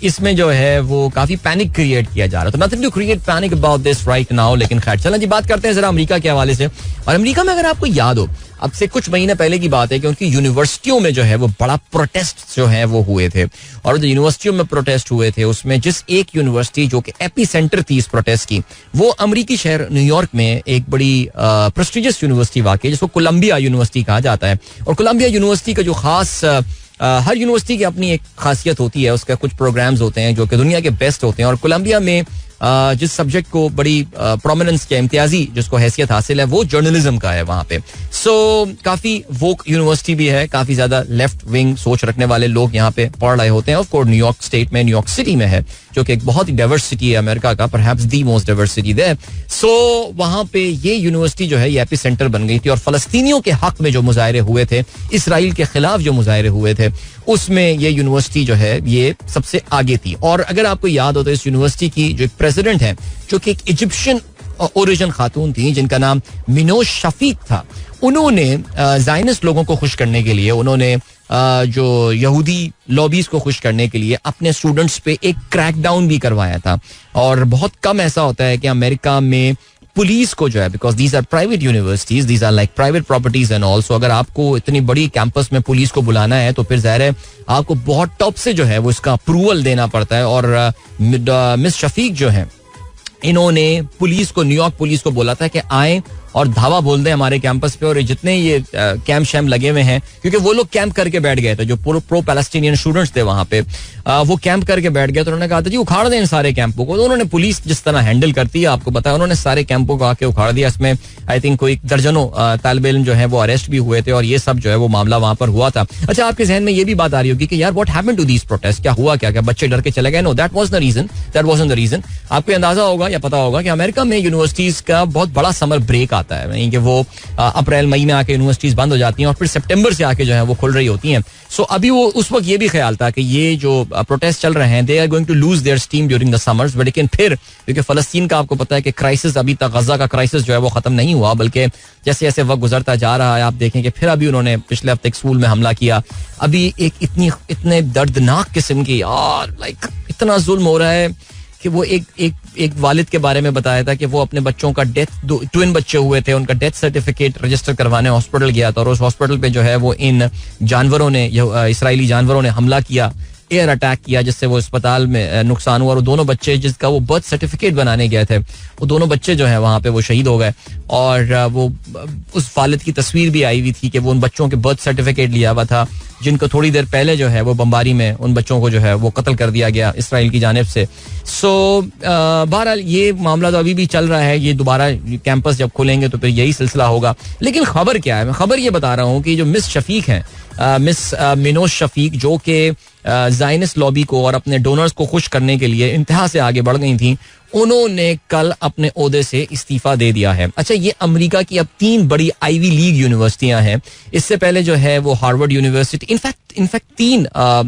Speaker 1: इसमें जो है वो काफी पैनिक क्रिएट किया जा रहा है. तो nothing to create panic about this right now. लेकिन खैर चलें जी, बात करते हैं जरा अमेरिका के हवाले से. और अमेरिका में अगर आपको याद हो, अब से कुछ महीने पहले की बात है कि उनकी यूनिवर्सिटियों में जो है वो बड़ा प्रोटेस्ट जो है वो हुए थे. और जो यूनिवर्सिटियों में प्रोटेस्ट हुए थे उसमें जिस एक यूनिवर्सिटी जो कि एपी सेंटर थी इस प्रोटेस्ट की, वो अमेरिकी शहर न्यूयॉर्क में एक बड़ी प्रेस्टिजियस यूनिवर्सिटी वाकई, जिसको कोलंबिया यूनिवर्सिटी कहा जाता है. और कोलंबिया यूनिवर्सिटी का जो खास, हर यूनिवर्सिटी की अपनी एक खासियत होती है, उसका कुछ प्रोग्राम्स होते हैं जो कि दुनिया के बेस्ट होते हैं. और कोलंबिया में जिस सब्जेक्ट को बड़ी प्रोमिनेंस के इम्तियाजी जिसको हैसियत हासिल है वो जर्नलिज्म का है वहाँ पे. सो काफी वोक यूनिवर्सिटी भी है, काफी ज्यादा लेफ्ट विंग सोच रखने वाले लोग यहाँ पे पढ़ रहे होते हैं. ऑफ कोर्स न्यूयॉर्क स्टेट में, न्यूयॉर्क सिटी में है, जो कि एक बहुत ही डाइवर्स सिटी है अमेरिका का, perhaps the most diverse city there. So वहाँ पे ये यूनिवर्सिटी जो है ये एपी सेंटर बन गई थी और फलस्तीनियों के हक में जो मुजाहरे हुए थे, इसराइल के खिलाफ जो मुजाहरे हुए थे, उसमें ये यूनिवर्सिटी जो है ये सबसे आगे थी. और अगर आपको याद हो तो इस यूनिवर्सिटी की जो एक प्रेसिडेंट है जो कि एक इजिप्शियन ओरिजिन खातून थी जिनका नाम मिनोश शफीक था, उन्होंने ज़ायनिस्ट लोगों को खुश करने के लिए, उन्होंने जो यहूदी लॉबीज को खुश करने के लिए अपने स्टूडेंट्स पे एक क्रैकडाउन भी करवाया था. और बहुत कम ऐसा होता है कि अमेरिका में पुलिस को जो है, because these are private universities, these are like private properties and also, अगर आपको इतनी बड़ी कैंपस में पुलिस को बुलाना है तो फिर ज़ाहिर है आपको बहुत टॉप से जो है वो इसका अप्रूवल देना पड़ता है. और मिस शफीक जो है, इन्होंने पुलिस को, न्यूयॉर्क पुलिस को बोला था कि आए और धावा बोल दें हमारे कैंपस पे. और जितने ये कैंप शैम्प लगे हुए हैं, क्योंकि वो लोग कैंप करके बैठ गए थे, जो प्रो पैलेस्टीनियन स्टूडेंट्स थे वहां पे, वो कैंप करके बैठ गए. तो उन्होंने कहा था जी उखाड़ दें इन सारे कैंपों को. तो उन्होंने, पुलिस जिस तरह हैंडल करती है आपको पता है, उन्होंने सारे कैंपों को आके उखाड़ दिया. इसमें आई थिंक कोई दर्जनों तालिब इल्म जो है वो अरेस्ट भी हुए थे और ये सब जो है वो मामला वहां पर हुआ था. अच्छा, आपके जहन में ये भी बात आ रही होगी कि यार what happened to these protest, क्या हुआ, क्या बच्चे डर के चले गए? No, that was the reason, that wasn't the reason. आपको अंदाजा होगा या पता होगा कि अमेरिका में यूनिवर्सिटीज का बहुत बड़ा समर ब्रेक आता है, यानी कि वो अप्रैल मई में आके यूनिवर्सिटीज बंद हो जाती हैं और फिर सितंबर से आके जो है वो खुल रही होती हैं. सो अभी वो उस वक्त ये भी ख्याल था कि ये जो प्रोटेस्ट चल रहे हैं, they are going to lose their steam during the summers. But लेकिन फिर क्योंकि फलस्तीन का आपको पता है कि क्राइसिस, अभी तक गजा का क्राइसिस जो है वो खत्म नहीं हुआ, बल्कि जैसे जैसे वक्त गुजरता जा रहा है आप देखें कि फिर अभी उन्होंने पिछले हफ्ते एक स्कूल में हमला किया. अभी एक इतने दर्दनाक किस्म की, यार लाइक इतना जुल्म हो रहा है कि वो एक वालिद के बारे में बताया था कि वो अपने बच्चों का डेथ, ट्विन बच्चे हुए थे, उनका डेथ सर्टिफिकेट रजिस्टर करवाने हॉस्पिटल गया था और उस हॉस्पिटल पे जो है वो इन जानवरों ने, इसराइली जानवरों ने हमला किया, एयर अटैक किया, जिससे वो अस्पताल में नुकसान हुआ. और दोनों बच्चे जिसका वो बर्थ सर्टिफिकेट बनाने गए थे, वो दोनों बच्चे जो है वहाँ पे वो शहीद हो गए. और वो उस वालिद की तस्वीर भी आई हुई थी कि वो उन बच्चों के बर्थ सर्टिफिकेट लिया हुआ था जिनको थोड़ी देर पहले जो है वो बमबारी में उन बच्चों को जो है वो कत्ल कर दिया गया इसराइल की जानिब से. सो बहरहाल ये मामला तो अभी भी चल रहा है. ये दोबारा कैंपस जब खुलेंगे तो फिर यही सिलसिला होगा. लेकिन खबर क्या है, मैं खबर ये बता रहा हूँ कि जो मिस शफीक हैं, मिस मिनोश शफीक, जो कि ज़ायनिस्ट लॉबी को और अपने डोनर्स को खुश करने के लिए इंतहा से आगे बढ़ गई थी, उन्होंने कल अपने ओहदे से इस्तीफा दे दिया है. अच्छा, ये अमेरिका की अब 3 बड़ी आईवी लीग यूनिवर्सिटियां हैं. इससे पहले जो है वो हार्वर्ड यूनिवर्सिटी, इनफैक्ट 3,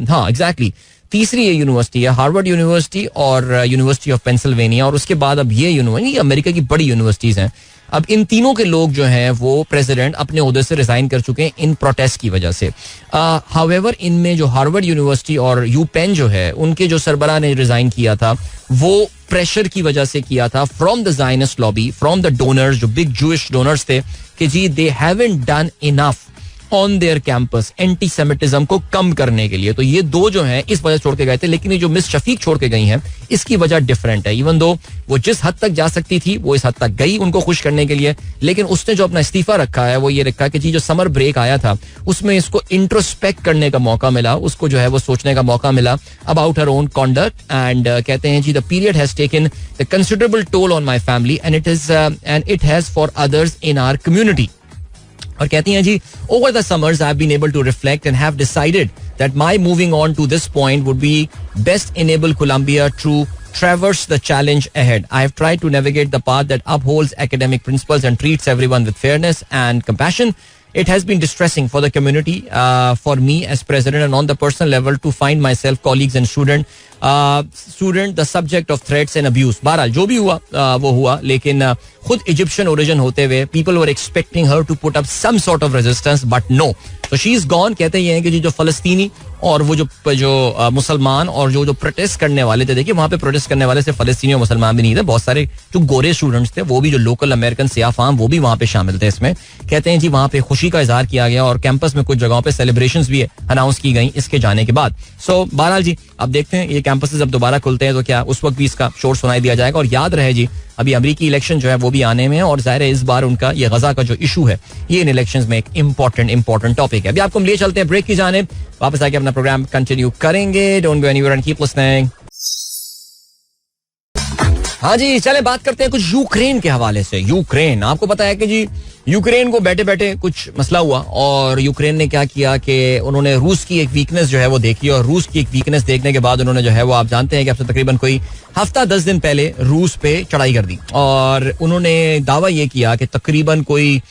Speaker 1: हाँ एग्जैक्टली, तीसरी ये यूनिवर्सिटी है हार्वर्ड यूनिवर्सिटी और यूनिवर्सिटी ऑफ पेंसिल्वेनिया, और उसके बाद अब ये यूनिवर्सिटी अमेरिका की बड़ी यूनिवर्सिटीज हैं. अब इन तीनों के लोग जो हैं वो प्रेसिडेंट अपने ओहदे से रिजाइन कर चुके हैं इन प्रोटेस्ट की वजह से. हाउएवर इनमें जो हार्वर्ड यूनिवर्सिटी और यू पेन जो है, उनके जो सरबराह ने रिजाइन किया था वो प्रेशर की वजह से किया था from the Zionist lobby, from the donors, जो बिग जूइश डोनर्स थे, कि जी they haven't done enough on their campus anti semitism को कम करने के लिए. तो ये दो जो हैं इस वजह छोड़ के गए थे. लेकिन ये जो मिस शफीक छोड़ के गई हैं इसकी वजह डिफरेंट है. इवन दो वो जिस हद तक जा सकती थी वो इस हद तक गई उनको खुश करने के लिए, लेकिन उसने जो अपना इस्तीफा रखा है वो ये रखा कि जी जो समर ब्रेक आया था उसमें इसको इंट्रोस्पेक्ट करने का मौका मिला, उसको जो है वो सोचने का मौका मिला about her own conduct. And कहते हैं जी the period has taken the considerable toll on my family and it has for others in our community. और कहती हैं जी, over the summers I have been able to reflect and have decided that my moving on to this point would be best enable Columbia to traverse the challenge ahead. I have tried to navigate the path that upholds academic principles and treats everyone with fairness and compassion. It has been distressing for the community, for me as president, and on the personal level to find myself, colleagues and student the subject of threats and abuse. बहरहाल जो भी हुआ वो हुआ, लेकिन खुद इजिप्शियन ओरिजिन होते हुए people were expecting her to put up some sort of resistance, but no. So she is gone. कहते ये हैं कि जो फलस्तीनी और वो जो मुसलमान और जो प्रोटेस्ट करने वाले थे, देखिए वहाँ पे प्रोटेस्ट करने वाले से फलस्तीनी और मुसलमान भी नहीं थे, बहुत सारे जो गोरे स्टूडेंट्स थे वो भी, जो लोकल अमेरिकन सियाह फाम वो भी वहाँ पे शामिल थे इसमें. कहते हैं जी वहाँ पे खुशी का इजहार किया गया और कैंपस में कुछ जगहों पे सेलिब्रेशंस भी अनाउंस की गई इसके जाने के बाद. सो बहरहाल जी अब देखते हैं ये कैंपसेस अब दोबारा खुलते हैं तो क्या उस वक्त भी इसका शोर सुनाई दिया जाएगा. और याद रहे जी अभी अमेरिकी इलेक्शन जो है वो भी आने में है और जाहिर है इस बार उनका ये गजा का जो इशू है ये इन इलेक्शंस में एक इंपॉर्टेंट टॉपिक है. अभी आपको हम ले चलते हैं ब्रेक की जानिब, वापस आके अपना प्रोग्राम कंटिन्यू करेंगे. Don't go anywhere and keep listening. हाँ जी, चले बात करते हैं कुछ यूक्रेन के हवाले से. यूक्रेन, आपको पता है कि जी यूक्रेन को बैठे बैठे कुछ मसला हुआ और यूक्रेन ने क्या किया कि उन्होंने रूस की एक वीकनेस जो है वो देखी, और रूस की एक वीकनेस देखने के बाद उन्होंने जो है वो, आप जानते हैं कि अब से तकरीबन कोई हफ्ता 10 दिन पहले रूस पे चढ़ाई कर दी और उन्होंने दावा ये किया कि तकरीबन कोई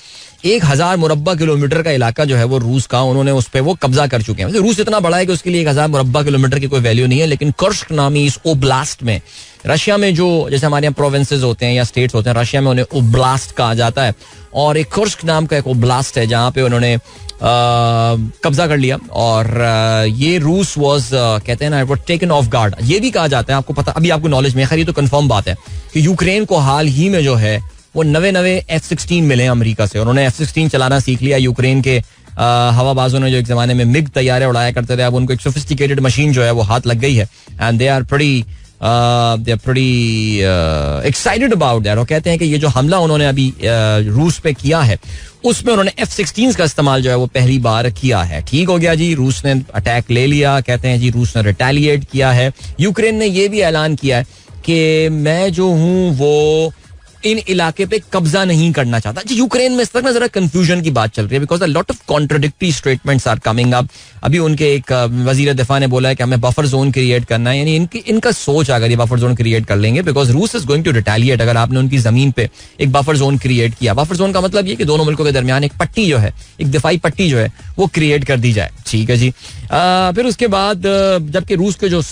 Speaker 1: 1000 मुरब्बा किलोमीटर का इलाका जो है वो रूस का, उन्होंने उस पर वो कब्जा कर चुके हैं. रूस इतना बड़ा है कि उसके लिए 1000 मुरब्बा किलोमीटर की कोई वैल्यू नहीं है, लेकिन कर्स्क नामी इस ओब्लास्ट में, रशिया में जो जैसे हमारे यहाँ प्रोविंसेस होते हैं या स्टेट्स होते हैं, रशिया में उन्हें ओब्लास्ट कहा जाता है. और एक कर्स्क नाम का एक ओब्लास्ट है जहाँ पे उन्होंने कब्जा कर लिया और ये रूस वाज कहते हैं ना वो टेकन ऑफ गार्ड. ये भी कहा जाता है, आपको पता, अभी आपको नॉलेज में, खैर ये तो कंफर्म बात है कि यूक्रेन को हाल ही में जो है वो नवे F-16 मिले अमेरिका से. उन्होंने F-16 चलाना सीख लिया. यूक्रेन के हवाबाजों ने जो एक जमाने में मिग तैयारे उड़ाया करते थे, अब उनको एक सोफिस्टिकेटेड मशीन जो है वो हाथ लग गई है and they are pretty excited about that. और कहते हैं कि ये जो हमला उन्होंने अभी रूस पे किया है उसमें उन्होंने F-16 का इस्तेमाल जो है वो पहली बार किया है. ठीक हो गया जी, रूस ने अटैक ले लिया. कहते हैं जी रूस ने रिटेलिएट किया है. यूक्रेन ने ये भी ऐलान किया है कि मैं जो हूँ वो इन इलाके पे कब्जा नहीं करना चाहता. यूक्रेन में इस तरह जरा कंफ्यूजन की बात चल रही है because a lot of contradictory statements are coming up. अभी उनके एक वजीर दिफा ने बोला है कि हमें बफर जोन क्रिएट करना है, यानी इनका सोच अगर ये बफर जोन क्रिएट कर लेंगे बिकॉज रूस इज गोइंग टू रिटेलिएट अगर आपने उनकी जमीन पे एक बफर जोन क्रिएट किया. बफर जोन का मतलब ये कि दोनों मुल्कों के दरमियान एक पट्टी जो है, एक दिफाई पट्टी जो है वो क्रिएट कर दी जाए. ठीक है जी. फिर उसके बाद जबकि रूस के जो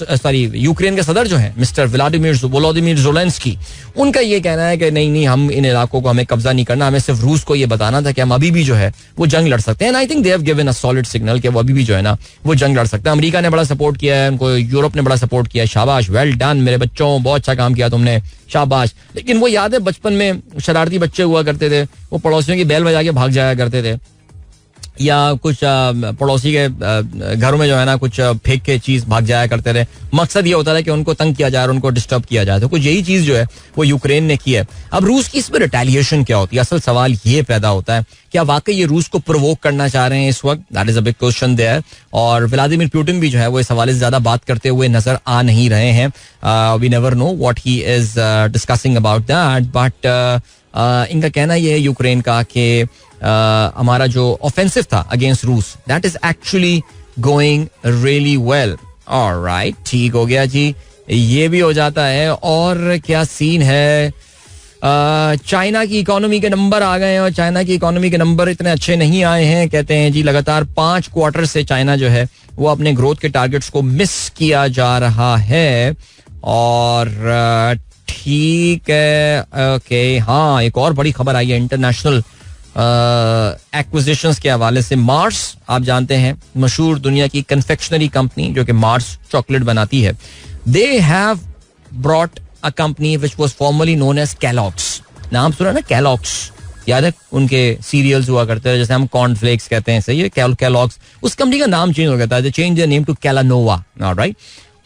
Speaker 1: यूक्रेन के सदर जो है मिस्टर व्लादिमीर ज़ेलेंस्की, उनका ये कहना है कि नहीं हम इन इलाकों को हमें कब्जा नहीं करना, हमें सिर्फ रूस को ये बताना था कि हम अभी भी जो है वो जंग लड़ सकते हैं. I think they have given a solid signal कि वो अभी भी जो है ना वो जंग लड़ सकते हैं. अमेरिका ने बड़ा सपोर्ट किया है उनको, यूरोप ने बड़ा सपोर्ट किया है. शाबाश, वेल डन मेरे बच्चों, बहुत अच्छा काम किया तुमने, शाबाश. लेकिन वो याद है बचपन में शरारती बच्चे हुआ करते थे, वो पड़ोसियों की बैल बजा के भाग जाया करते थे या कुछ पड़ोसी के घरों में जो है ना कुछ फेंक के चीज भाग जाया करते थे. मकसद ये होता था कि उनको तंग किया जाए और उनको डिस्टर्ब किया जाए. तो कुछ यही चीज जो है वो यूक्रेन ने की है. अब रूस की इसमें रिटेलिएशन क्या होती है, असल सवाल ये पैदा होता है क्या वाकई ये रूस को प्रोवोक करना चाह रहे हैं इस वक्त. That is a big question there. और व्लादिमीर पुतिन भी जो है वो इस हवाले से ज्यादा बात करते हुए नजर आ नहीं रहे हैं. We never know what he is discussing about that. But इनका कहना यह है यूक्रेन का कि हमारा जो ऑफेंसिव था अगेंस्ट रूस that is actually going really well. Alright, ठीक हो गया जी, ये भी हो जाता है. और क्या सीन है? चाइना की इकोनॉमी के नंबर आ गए हैं और चाइना की इकोनॉमी के नंबर इतने अच्छे नहीं आए हैं. कहते हैं जी लगातार 5 क्वार्टर से चाइना जो है वो अपने ग्रोथ के टारगेट्स को मिस किया जा रहा है. और ठीक है, ओके. हाँ, एक और बड़ी खबर आई है इंटरनेशनल एक्विजिशंस के हवाले से. मार्स, आप जानते हैं मशहूर दुनिया की कन्फेक्शनरी कंपनी जो कि मार्स चॉकलेट बनाती है. They have brought a company which was formally known as Kellogg's. नाम सुना ना, कैलॉग्स? याद है उनके सीरियल्स हुआ करते हैं, जैसे हम कॉर्नफ्लेक्स कहते हैं, सही है, कैलॉग्स. उस कंपनी का नाम चेंज हो गया था, they change their name to Kailanova, alright.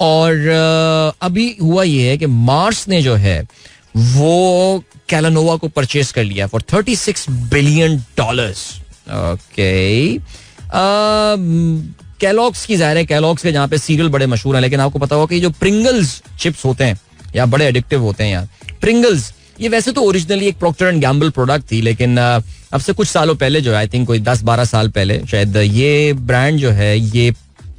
Speaker 1: और अभी हुआ ये है कि मार्स ने जो है वो कैलानोवा को परचेज कर लिया फॉर $36 बिलियन. ओके. कैलॉग्स की जाहिर है, कैलॉग्स के जहाँ पे सीरियल बड़े मशहूर हैं, लेकिन आपको पता होगा कि जो प्रिंगल्स चिप्स होते हैं या बड़े एडिक्टिव होते हैं यार, प्रिंगल्स, ये वैसे तो ओरिजिनली एक प्रोक्टर एंड गैम्बल प्रोडक्ट थी, लेकिन अब से कुछ सालों पहले जो है, आई थिंक कोई 10-12 साल पहले शायद, ये ब्रांड जो है, ये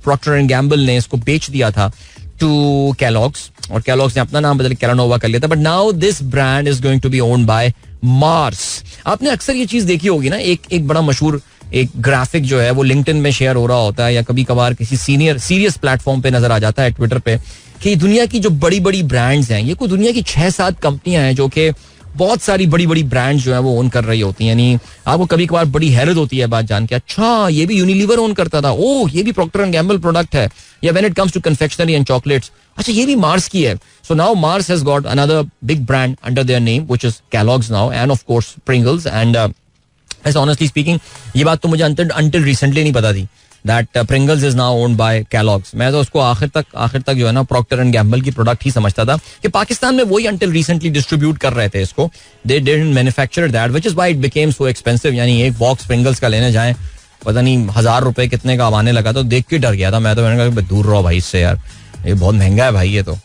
Speaker 1: प्रोक्टर एंड गैम्बल ने इसको बेच दिया था टू कैलॉग्स, और कैलॉग्स ने अपना नाम बदल कैलानोवा कर लिया था. But now this brand is going to be owned by Mars. आपने अक्सर ये चीज देखी होगी ना, एक बड़ा मशहूर एक ग्राफिक जो है वो लिंक्डइन में शेयर हो रहा होता है या कभी कभार किसी सीरियस प्लेटफॉर्म पे नजर आ जाता है, ट्विटर पे, कि दुनिया की जो बड़ी बड़ी ब्रांड्स हैं, ये कोई दुनिया की 6-7 कंपनियां हैं जो कि बहुत सारी बड़ी बड़ी ब्रांड्स जो है वो ओन कर रही होती हैं. यानी आपको कभी कभार बड़ी हैरत होती है बात जान के, अच्छा ये भी यूनिलीवर ओन करता था, ओह ये भी प्रॉक्टर एंड गैम्बल प्रोडक्ट है. या when it comes to confectionery and chocolates, अच्छा ये भी मार्स की है. So now Mars has got another big brand under their name which is Kellogg's now, and of course Pringles. And honestly speaking, ये बात तो मुझे अंटिल रिसेंटली नहीं पता थी that Pringles is now owned by Kellogg's. मैं तो उसको आखिर तक जो है ना Procter and Gamble की प्रोडक्ट ही समझता था, कि पाकिस्तान में वही until recently डिस्ट्रीब्यूट कर रहे थे इसको. They didn't manufacture that, which is why it became so expensive. यानी एक बॉक्स Pringles का लेने जाएं, पता नहीं $1,000 कितने का आने लगा, तो देख के डर गया था मैं तो. मैंने कहा दूर रहो भाई इससे यार, ये बहुत महंगा है भाई, ये तो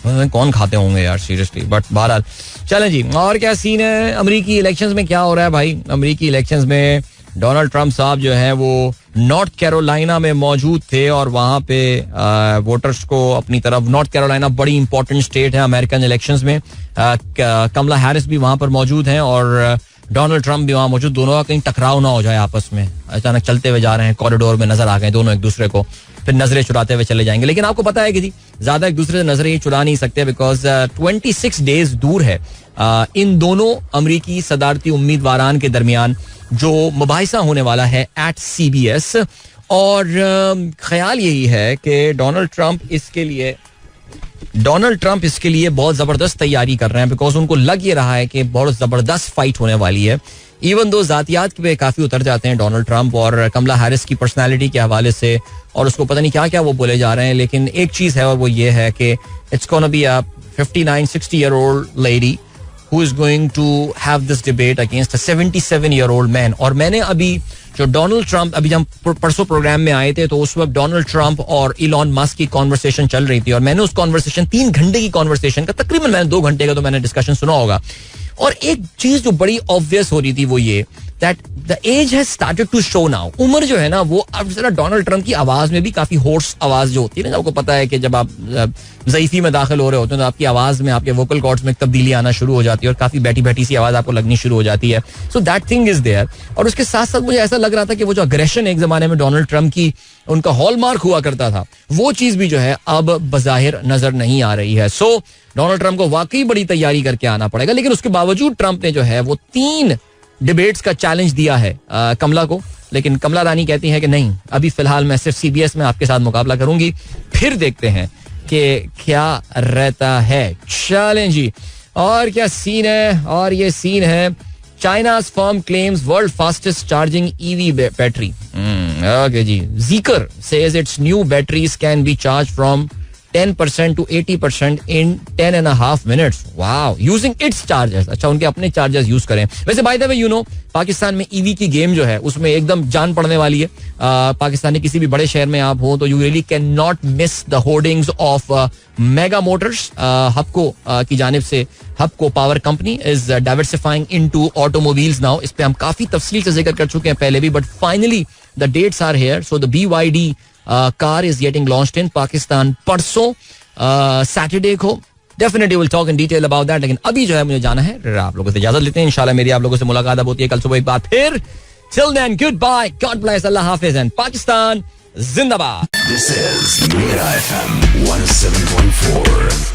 Speaker 1: कौन खाते होंगे यार सीरियसली. बट बहरहाल चलें जी. और क्या सीन है अमरीकी इलेक्शंस में? क्या हो रहा है भाई अमरीकी इलेक्शंस में? डोनाल्ड ट्रंप साहब जो है वो नॉर्थ कैरोलिना में मौजूद थे और वहां पे वोटर्स को अपनी तरफ, नॉर्थ कैरोलिना बड़ी इंपॉर्टेंट स्टेट है अमेरिकन इलेक्शंस में. कमला हैरिस भी वहां पर मौजूद हैं और डोनाल्ड ट्रंप भी वहां मौजूद. दोनों का कहीं टकराव ना हो जाए आपस में. अचानक चलते हुए जा रहे हैं, कॉरिडोर में नजर आ गए दोनों एक दूसरे को, फिर नजरें चुराते हुए चले जाएंगे. लेकिन आपको पता है कि जी ज्यादा एक दूसरे से नजरें चुरा नहीं सकते, बिकॉज 26 डेज दूर है इन दोनों अमरीकी सदारती उम्मीदवारान के दरमियान जो मुबाहिसा होने वाला है एट CBS. और ख्याल यही है कि डोनाल्ड ट्रंप इसके लिए बहुत जबरदस्त तैयारी कर रहे हैं, बिकॉज उनको लग ये रहा है कि बहुत जबरदस्त फाइट होने वाली है. इवन दो जातियात पे काफी उतर जाते हैं डोनाल्ड ट्रंप और कमला हैरिस की पर्सनालिटी के हवाले से, और उसको पता नहीं क्या क्या वो बोले जा रहे हैं. लेकिन एक चीज है और वो ये है कि it's gonna be a 59-60-year-old lady who is going to have this debate against a 77-year-old man. और मैंने अभी जो डोनाल्ड ट्रंप, अभी जब परसों प्रोग्राम में आए थे तो उस वक्त डोनाल्ड ट्रंप और इलॉन मस्क की कॉन्वर्सेशन चल रही थी, और मैंने उस कॉन्वर्सेशन 3 घंटे की कॉन्वर्सेशन का तकरीबन मैंने 2 घंटे का तो मैंने डिस्कशन सुना होगा. और एक चीज जो बड़ी ऑब्वियस हो रही थी वो ये that the age has started to show now. उम्र जो है ना वो अब जरा डोनाल्ड ट्रंप की आवाज में भी काफी होर्स आवाज जो होती है ना, आपको पता है कि जब आप ज़ईफ़ी में दाखिल हो रहे होते हैं तो आपकी आवाज में, आपके वोकल कॉर्ड्स में तब्दीली आना शुरू हो जाती है और काफी बैठी बैठी सी आवाज आपको लगनी शुरू हो जाती है. So that thing is there. और उसके साथ साथ मुझे ऐसा लग रहा था कि वो जो अग्रेशन एक जमाने में डोनाल्ड ट्रंप की उनका हॉलमार्क हुआ करता था, वो चीज भी जो है अब बज़ाहिर नजर नहीं आ रही है. सो डोनाल्ड ट्रंप को वाकई बड़ी तैयारी करके आना पड़ेगा. लेकिन उसके बावजूद ट्रंप ने जो है वो 3 डिबेट्स का चैलेंज दिया है कमला को. लेकिन कमला रानी कहती है कि नहीं, अभी फिलहाल मैं सिर्फ CBS में आपके साथ मुकाबला करूंगी, फिर देखते हैं कि क्या रहता है. चलें जी. और क्या सीन है? और ये सीन है चाइना's firm claims world fastest charging EV battery. Okay ji. Zeekr says its new batteries can be charged from 10% to 80% in 10.5 minutes. Wow. Using its chargers. अच्छा, उनके अपने चार्जर्स यूज करें. वैसे by the way you know Pakistan में ईवी की गेम जो है उसमें एकदम जान पड़ने वाली है. पाकिस्तान के किसी भी बड़े शहर में आप हो तो you really can not miss the hoardings of Mega Motors. Hubco की जानिब से Hubco power company is diversifying into automobiles now. इस पे हम काफी तफसील से जिक्र कर चुके हैं पहले भी, but finally the dates are here. So the BYD car is getting launched in Pakistan परसों सैटरडे को. Definitely will talk in detail about that. लेकिन अभी जो है मुझे जाना है, आप लोगों से इजाजत लेते हैं. इंशाल्लाह मेरी आप लोगों से मुलाकात अब होती है कल सुबह एक बार फिर. Till then, goodbye, God bless, Allah Hafiz, and Pakistan Zindabad.
Speaker 2: This is Mira FM 107.4.